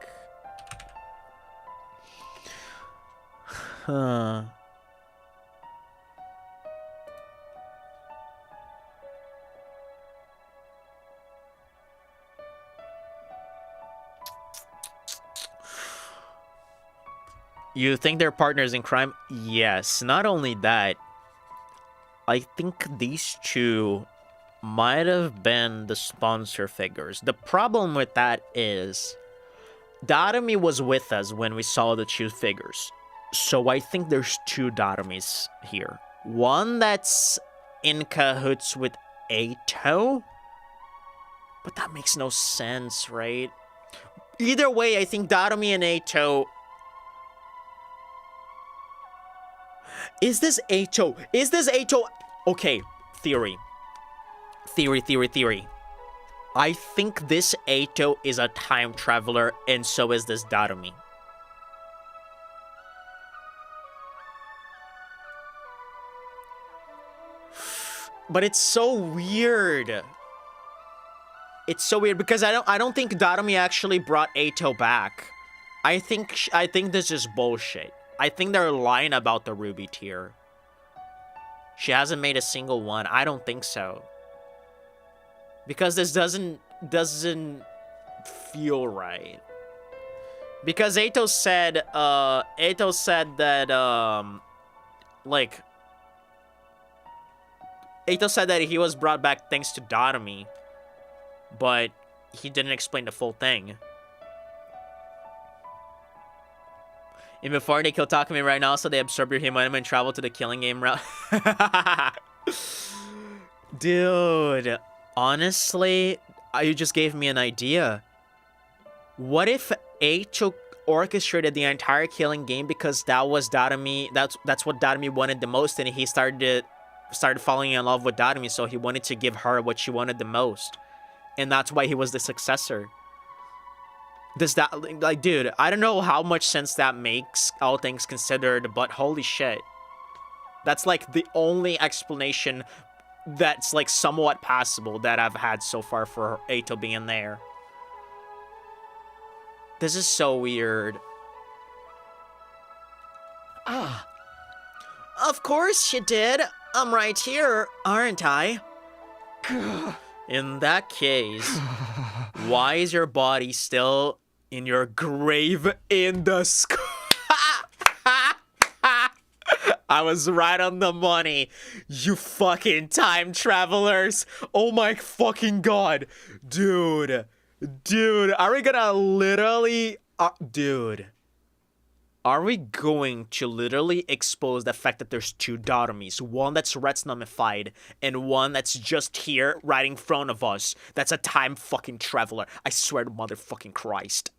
Huh. You think they're partners in crime? Yes. Not only that, I think these two might have been the sponsor figures. The problem with that is Darumi was with us when we saw the two figures. So I think there's two Darumis here. One that's in cahoots with Eito? But that makes no sense, right? Either way, I think Darumi and Eito... Is this Eito? Is this Eito? Okay, theory. Theory. I think this Eito is a time traveler, and so is this Darumi. But it's so weird. It's so weird because I don't think Darumi actually brought Eito back. I think this is bullshit. I think they're lying about the ruby tier. She hasn't made a single one. I don't think so. Because this doesn't feel right. Because Eito said that like Eito said that he was brought back thanks to Darumi, but he didn't explain the full thing. And before they kill Takumi right now, so they absorb your human and travel to the killing game route. Dude, honestly, you just gave me an idea. What if Eito orchestrated the entire killing game because that was Darumi, that's what Darumi wanted the most, and he started falling in love with Darumi, so he wanted to give her what she wanted the most. And that's why he was the successor. Does that, like, dude, I don't know how much sense that makes, all things considered, but holy shit. That's, like, the only explanation that's, like, somewhat passable that I've had so far for Eito being there. This is so weird. Ah. Of course you did. I'm right here, aren't I? In that case, why is your body still in your grave in the sky? I was right on the money, you fucking time travelers. Oh my fucking god. Dude, are we gonna literally... dude. Are we going to literally expose the fact that there's two Darumis? One that's Retsunomified and one that's just here right in front of us. That's a time fucking traveler. I swear to motherfucking Christ.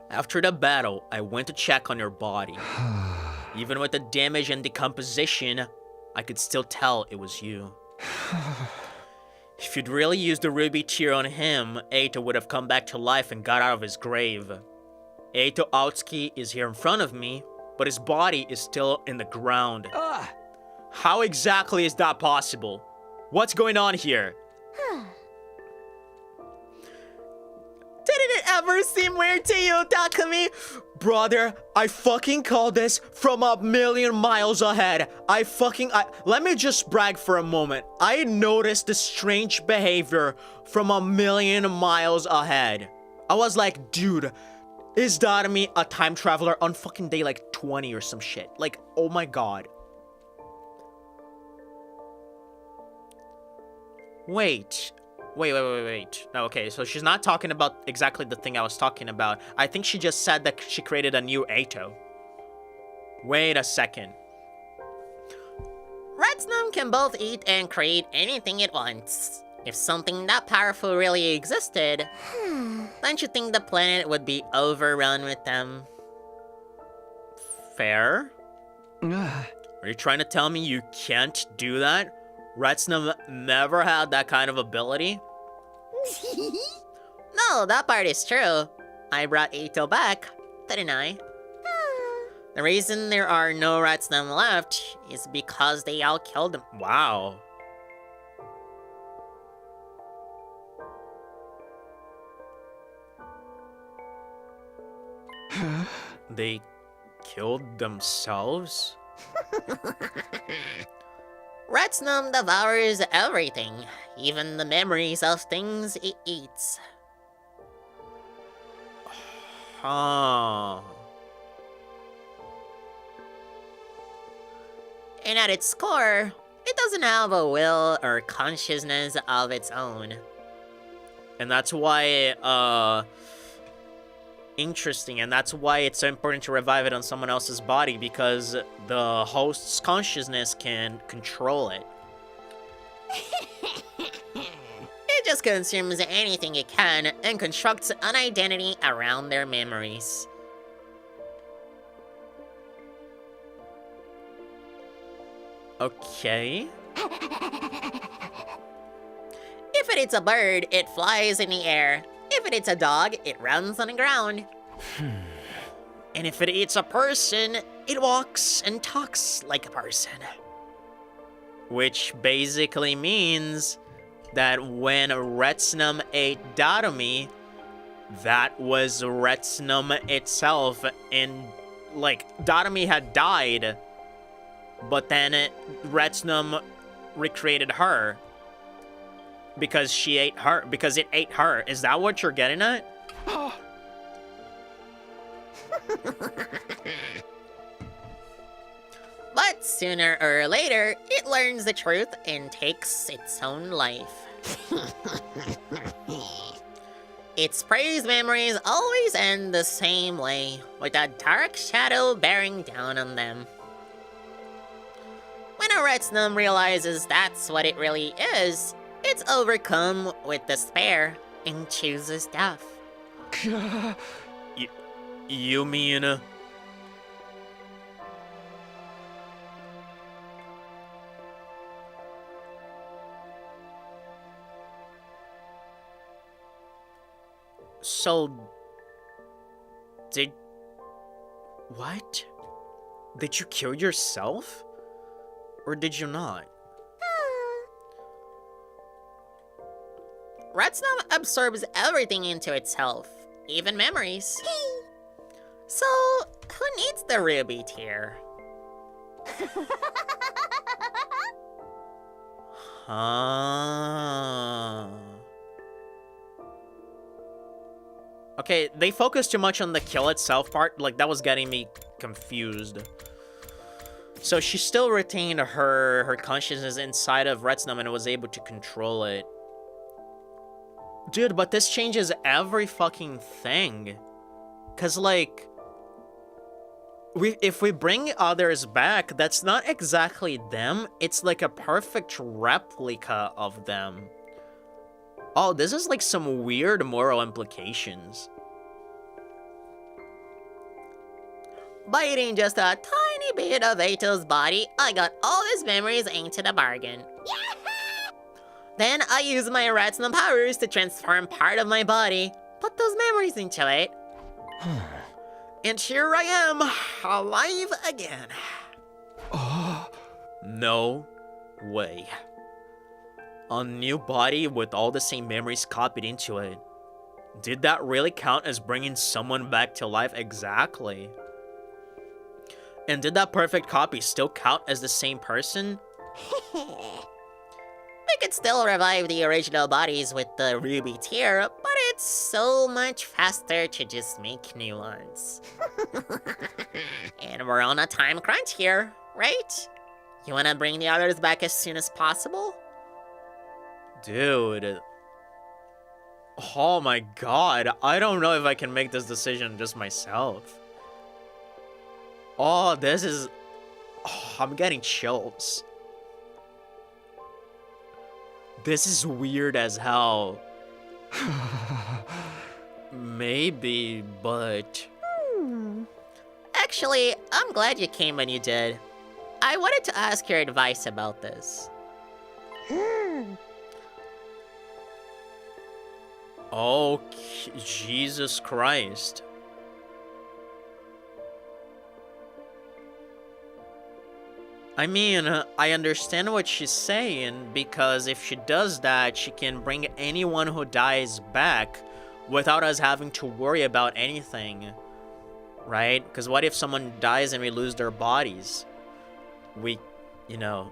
After the battle, I went to check on your body. Even with the damage and decomposition, I could still tell it was you. If you'd really used the ruby tear on him, Eito would have come back to life and got out of his grave. Eito Aotsuki is here in front of me, but his body is still in the ground. How exactly is that possible? What's going on here? Didn't it ever seem weird to you, Takumi? Brother, I fucking called this from a million miles ahead. Let me just brag for a moment. I noticed the strange behavior from a million miles ahead. I was like, dude, is Darumi a time traveler on fucking day like 20 or some shit? Like, oh my god. Wait. No, okay, so she's not talking about exactly the thing I was talking about. I think she just said that she created a new Eito. Wait a second. Retsnum can both eat and create anything it wants. If something that powerful really existed, don't you think the planet would be overrun with them? Fair? Are you trying to tell me you can't do that? Retsnum never had that kind of ability? No, that part is true. I brought Eito back, didn't I? The reason there are no Retsnum left is because they all killed him. Wow. They killed themselves? Retsnum devours everything, even the memories of things it eats. Huh. And at its core, it doesn't have a will or consciousness of its own. And that's why, interesting, and that's why it's so important to revive it on someone else's body, because the host's consciousness can control it. It just consumes anything it can and constructs an identity around their memories. Okay. If it eats a bird, it flies in the air. If it eats a dog, it runs on the ground. And if it eats a person, it walks and talks like a person. Which basically means that when Retsnum ate Dadomi, that was Retsnum itself, and like Dadomi had died, but then Retsnum recreated her because she ate her, because it ate her. Is that what you're getting at? But sooner or later, it learns the truth and takes its own life. Its prey's memories always end the same way, with a dark shadow bearing down on them. When a Retsnum realizes that's what it really is, it's overcome with despair and chooses death. You mean... So... What? Did you kill yourself? Or did you not? Retsnum absorbs everything into itself, even memories. So, who needs the ruby tear? Huh. Okay, they focused too much on the kill itself part. Like, that was getting me confused. So she still retained her consciousness inside of Retsnum and was able to control it. Dude, but this changes every fucking thing. Cause like... if we bring others back, that's not exactly them. It's like a perfect replica of them. Oh, this is like some weird moral implications. By eating just a tiny bit of Ato's body, I got all his memories into the bargain. Then I used my Retsnum powers to transform part of my body, put those memories into it. And here I am, alive again. No way. A new body with all the same memories copied into it. Did that really count as bringing someone back to life? Exactly. And did that perfect copy still count as the same person? We could still revive the original bodies with the ruby tear, but it's so much faster to just make new ones. And we're on a time crunch here, right? You wanna bring the others back as soon as possible? Dude. Oh my god. I don't know if I can make this decision just myself. Oh, this is... Oh, I'm getting chills. This is weird as hell. Maybe, but... Actually, I'm glad you came when you did. I wanted to ask your advice about this. Oh, Jesus Christ. I mean, I understand what she's saying, because if she does that, she can bring anyone who dies back without us having to worry about anything, right? Because what if someone dies and we lose their bodies? We, you know,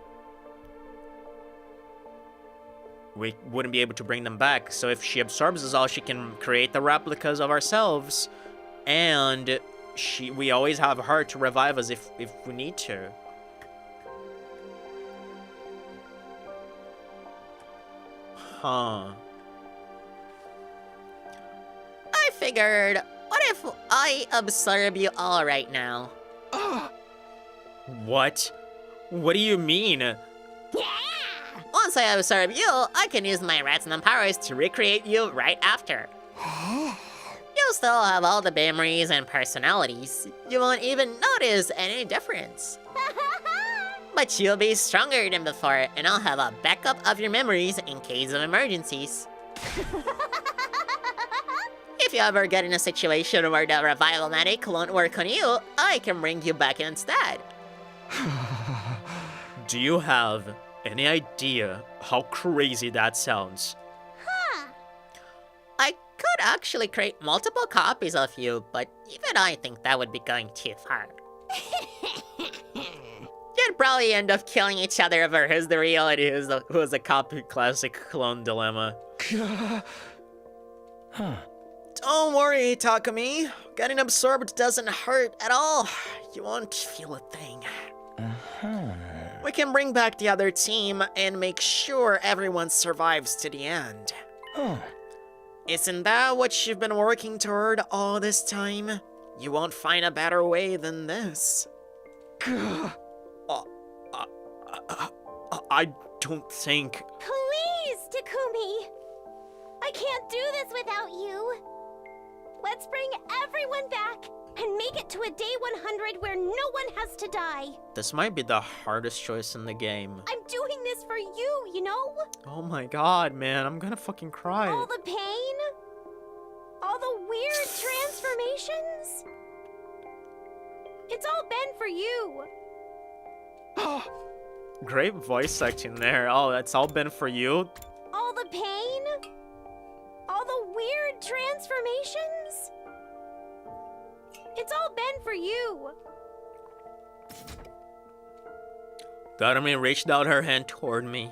we wouldn't be able to bring them back. So if she absorbs us all, she can create the replicas of ourselves, and we always have her to revive us if we need to. Huh. I figured, what if I absorb you all right now? What? What do you mean? Once I absorb you, I can use my Retsnum powers to recreate you right after. You'll still have all the memories and personalities. You won't even notice any difference. But you'll be stronger than before, and I'll have a backup of your memories in case of emergencies. If you ever get in a situation where the revival medic won't work on you, I can bring you back instead. Do you have any idea how crazy that sounds? I could actually create multiple copies of you, but even I think that would be going too far. You'd probably end up killing each other over who's the real and who's the copy. Classic clone dilemma. Don't worry, Takumi. Getting absorbed doesn't hurt at all. You won't feel a thing. We can bring back the other team and make sure everyone survives to the end. Isn't that what you've been working toward all this time? You won't find a better way than this. I don't think... Please, Takumi! I can't do this without you! Let's bring everyone back and make it to a day 100 where no one has to die! This might be the hardest choice in the game. I'm doing this for you, you know? Oh my god, man, I'm gonna fucking cry. All the pain? All the weird transformations? It's all been for you! Great voice acting there. Oh, that's all been for you? All the pain? All the weird transformations? It's all been for you. Darumi reached out her hand toward me.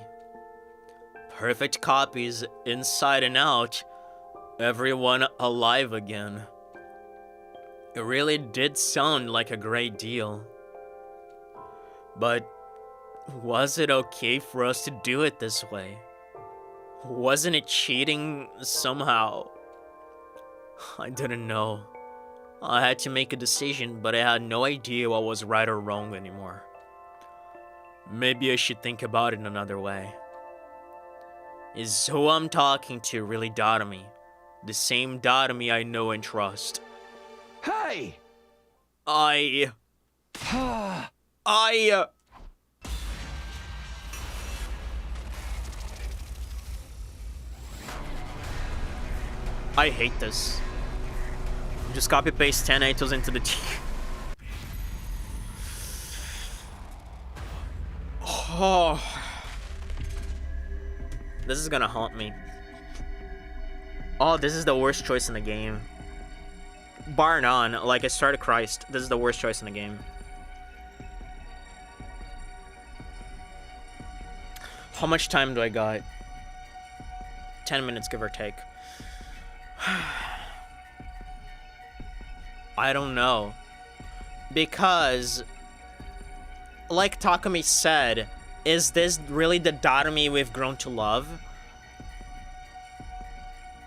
Perfect copies, inside and out. Everyone alive again. It really did sound like a great deal. But was it okay for us to do it this way? Wasn't it cheating somehow? I didn't know. I had to make a decision, but I had no idea what was right or wrong anymore. Maybe I should think about it another way. Is who I'm talking to really Darumi? The same Darumi I know and trust? Hey! I hate this. Just copy paste 10 items into the T. Oh. This is gonna haunt me. Oh, this is the worst choice in the game. Bar none, like I started Christ, this is the worst choice in the game. How much time do I got? 10 minutes, give or take. I don't know. Because, like Takumi said, is this really the Darumi we've grown to love?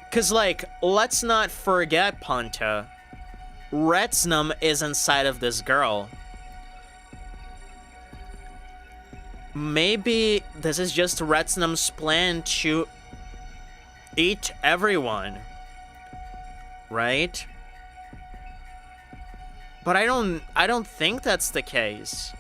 Because, like, let's not forget, Panta. Retsnum is inside of this girl. Maybe this is just Retsnum's plan to eat everyone. Right? But I don't think that's the case.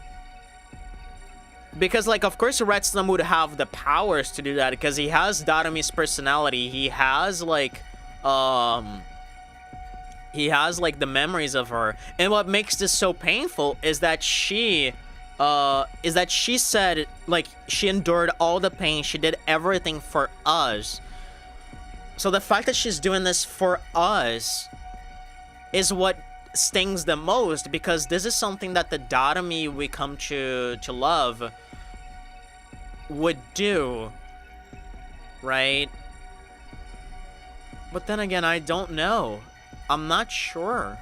Because, like, of course Retsnum would have the powers to do that because he has Darumi's personality. He has, like, the memories of her. And what makes this so painful is that she said, like, she endured all the pain. She did everything for us. So the fact that she's doing this for us is what stings the most, because this is something that the Darumi we come to love would do, right? But then again, I don't know. I'm not sure.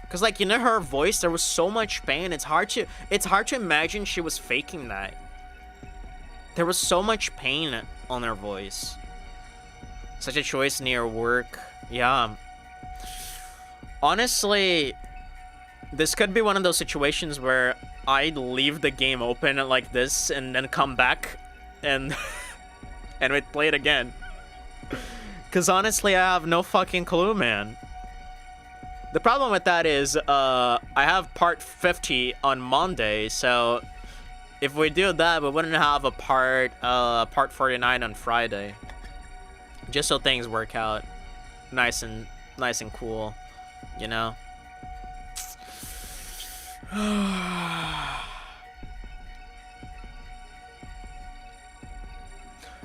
Because, like, you know, her voice, there was so much pain. It's hard to imagine she was faking that. There was so much pain on her voice. Such a choice near work. Yeah. Honestly, this could be one of those situations where I'd leave the game open like this and then come back and and we'd play it again. Because honestly, I have no fucking clue, man. The problem with that is, I have part 50 on Monday, so if we do that, we wouldn't have a part 49 on Friday. Just so things work out nice and cool, you know?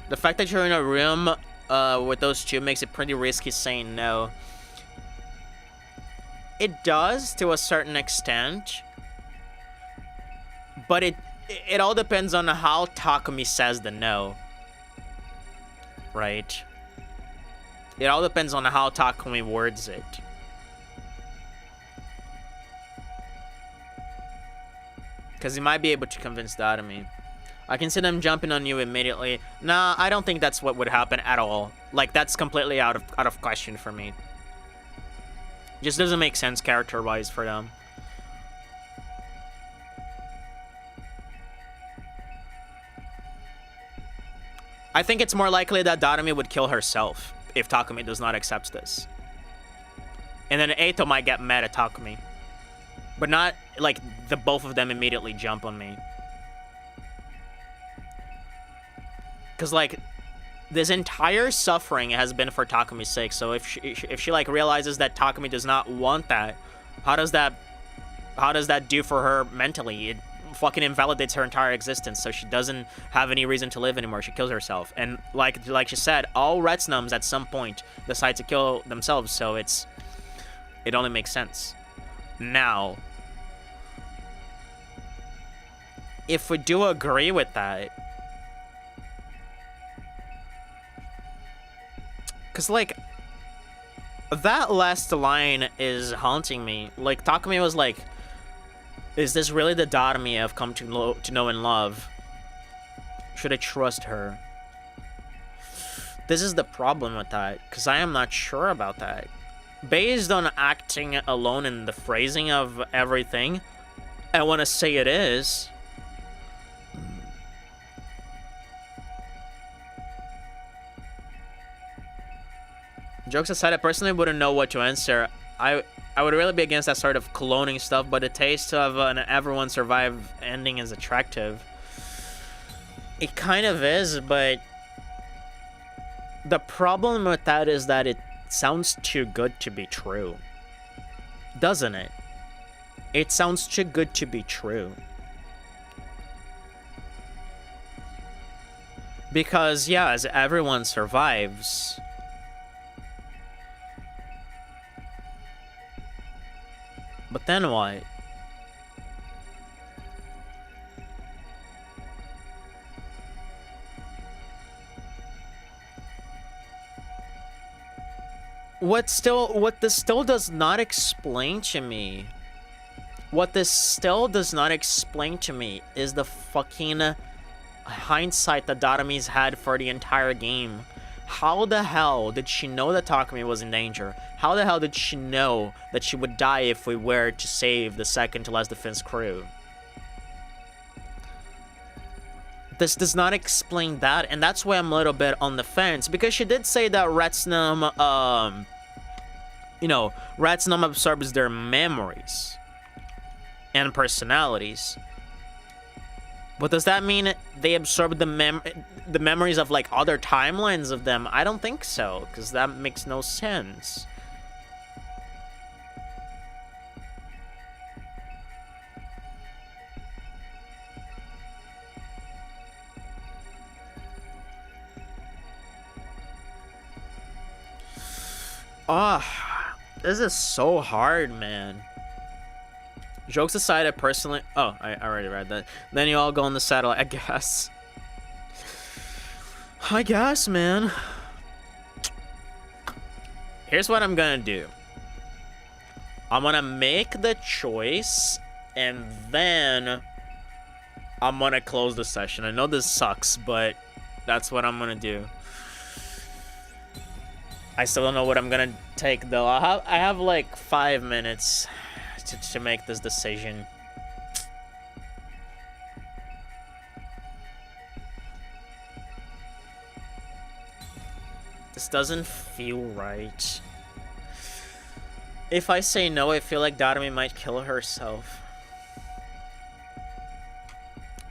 The fact that you're in a room with those two makes it pretty risky saying no. It does to a certain extent, but it all depends on how Takumi says the no, right? It all depends on how Takumi words it. Because he might be able to convince Darumi. I can see them jumping on you immediately. Nah, I don't think that's what would happen at all. Like, that's completely out of question for me. Just doesn't make sense character-wise for them. I think it's more likely that Darumi would kill herself if Takumi does not accept this. And then Eito might get mad at Takumi. But not, like, the both of them immediately jump on me. Because, like, this entire suffering has been for Takumi's sake. So if she like realizes that Takumi does not want that, how does that do for her mentally? It fucking invalidates her entire existence. So she doesn't have any reason to live anymore. She kills herself. And like she said, all Retsnums at some point decide to kill themselves. So it only makes sense. Now, if we do agree with that, because, like, that last line is haunting me. Like, Takumi was like, is this really the Darumi I've come to know and love? Should I trust her? This is the problem with that, because I am not sure about that. Based on acting alone and the phrasing of everything, I want to say it is. Jokes aside, I personally wouldn't know what to answer. I would really be against that sort of cloning stuff, but the taste of an everyone survive ending is attractive. It kind of is, but the problem with that is that it sounds too good to be true. Doesn't it? It sounds too good to be true. Because, yeah, as everyone survives, but then what? What this still does not explain to me. What this still does not explain to me is the fucking hindsight that Darumi's had for the entire game. How the hell did she know that Takumi was in danger? How the hell did she know that she would die if we were to save the second to last defense crew? This does not explain that, and that's why I'm a little bit on the fence, because she did say that Retsnum, Retsnum absorbs their memories and personalities. But does that mean they absorb the memories of, like, other timelines of them? I don't think so, because that makes no sense. This is so hard, man. Jokes aside, I personally... Oh, I already read that. Then you all go on the satellite, I guess. I guess, man. Here's what I'm gonna do. I'm gonna make the choice, and then I'm gonna close the session. I know this sucks, but that's what I'm gonna do. I still don't know what I'm gonna take, though. I have like 5 minutes to make this decision. This doesn't feel right. If I say no, I feel like Darumi might kill herself.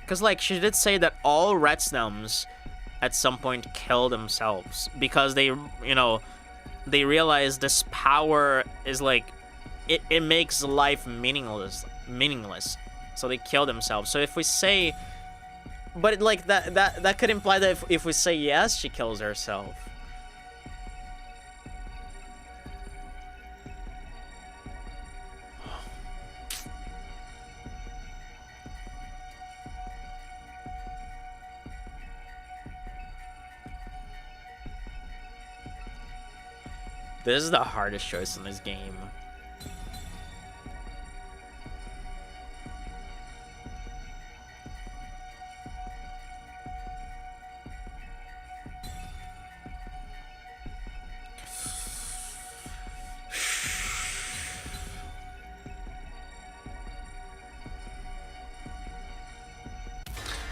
Because, like, she did say that all Retsnums at some point kill themselves. Because they, you know, they realize this power is, like, it makes life meaningless. So they kill themselves. So if we say... But, like, that could imply that if we say yes, she kills herself. This is the hardest choice in this game.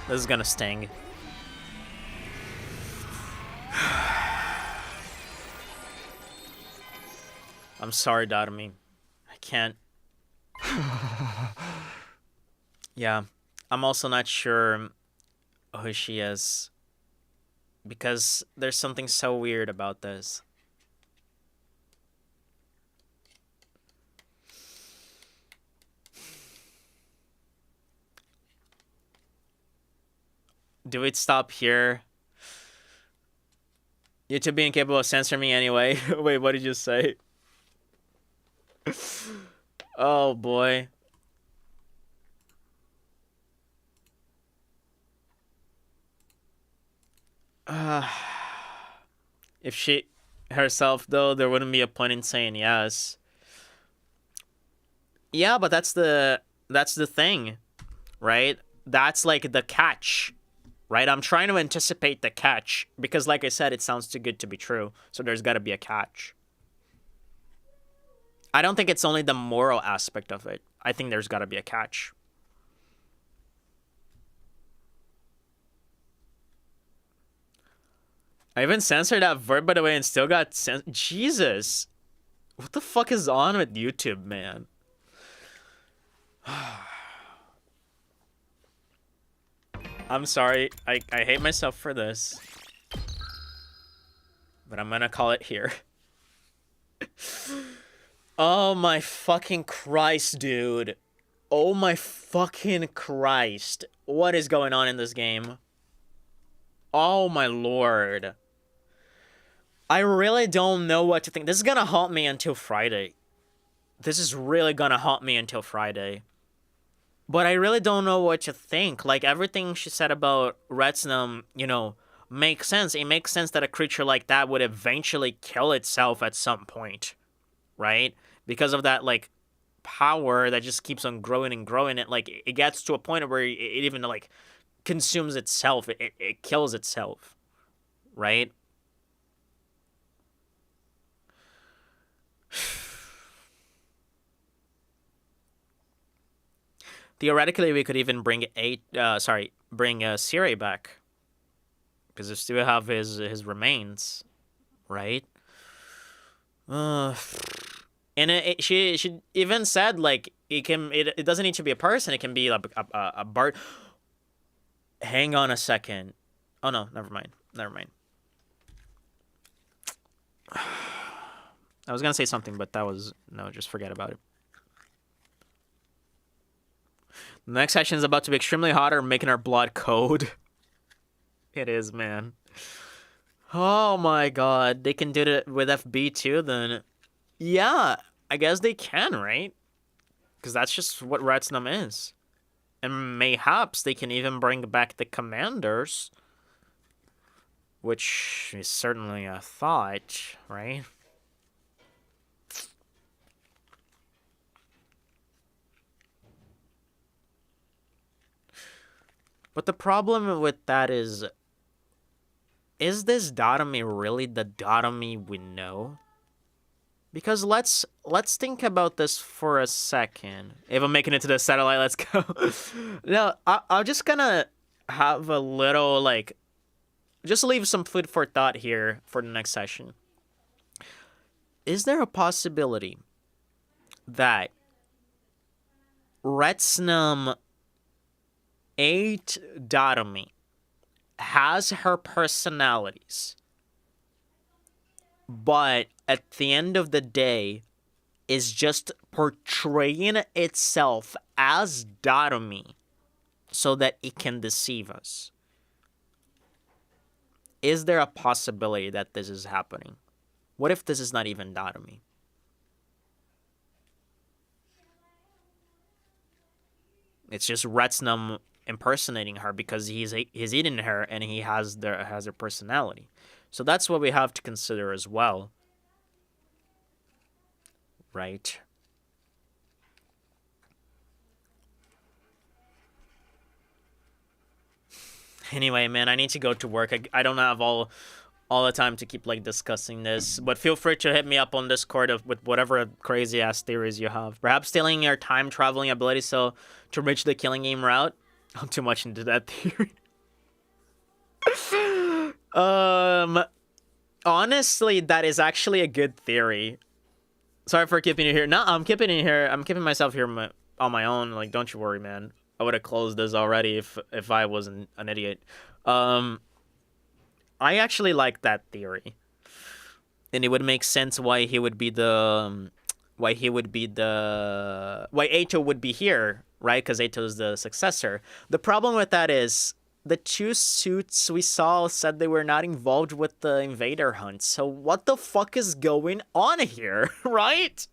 This is gonna sting. I'm sorry, Darumi. I can't. Yeah, I'm also not sure who she is. Because there's something so weird about this. Do it stop here? YouTube being capable of censoring me anyway. Wait, what did you say? Oh boy. If she herself though, there wouldn't be a point in saying yes. Yeah, but that's the thing, right? That's like the catch, right? I'm trying to anticipate the catch because, like I said, it sounds too good to be true. So there's got to be a catch. I don't think it's only the moral aspect of it. I think there's got to be a catch. I even censored that verb, by the way, and still got Jesus. What the fuck is on with YouTube, man? I'm sorry. I hate myself for this. But I'm gonna call it here. Oh my fucking Christ, dude. Oh my fucking Christ. What is going on in this game? Oh my lord. I really don't know what to think. This is gonna haunt me until Friday. This is really gonna haunt me until Friday. But I really don't know what to think. Like, everything she said about Retsnum, you know, makes sense. It makes sense that a creature like that would eventually kill itself at some point. Right? Because of that, like, power that just keeps on growing and growing. It, like, it gets to a point where it even, like, consumes itself. It kills itself. Right? Theoretically, we could even bring Siri back, because we still have his remains, right? And she even said, like, it doesn't need to be a person. It can be like a bird. Hang on a second. Oh no, never mind. I was gonna say something, but that was no. Just forget about it. The next session is about to be extremely hot or making our blood cold. It is, man. Oh my god. They can do it with FB too, then. Yeah, I guess they can, right? Because that's just what Retsnum is. And mayhaps they can even bring back the commanders. Which is certainly a thought, right? But the problem with that is this Darumi really the Darumi we know? Because let's think about this for a second. If I'm making it to the satellite, let's go. No, I'm just gonna have a little, like, just leave some food for thought here for the next session. Is there a possibility that Retsnum 8 Dadomi has her personalities, but at the end of the day is just portraying itself as Dadomi so that it can deceive us. Is there a possibility that this is happening? What if this is not even Dadomi? It's just Retsnum impersonating her because he's eating her and he has her personality. So that's what we have to consider as well. Right? Anyway, man, I need to go to work. I don't have all the time to keep like discussing this, but feel free to hit me up on Discord with whatever crazy ass theories you have. Perhaps stealing your time traveling ability so to reach the killing game route. I'm too much into that theory. Honestly, that is actually a good theory. Sorry for keeping you here. No, I'm keeping it here. I'm keeping myself here on my own. Like, don't you worry, man. I would have closed this already if I wasn't an idiot. I actually like that theory, and it would make sense why he would be the why Eito would be here, right? Because Eito is the successor. The problem with that is the 2 suits we saw said they were not involved with the invader hunt. So what the fuck is going on here, right?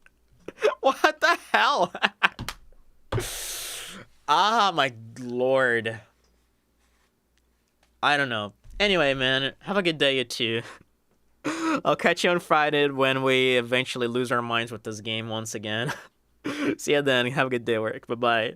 What the hell? Ah, my lord. I don't know. Anyway, man, have a good day, you two. I'll catch you on Friday when we eventually lose our minds with this game once again. See ya then. Have a good day at work. Bye-bye.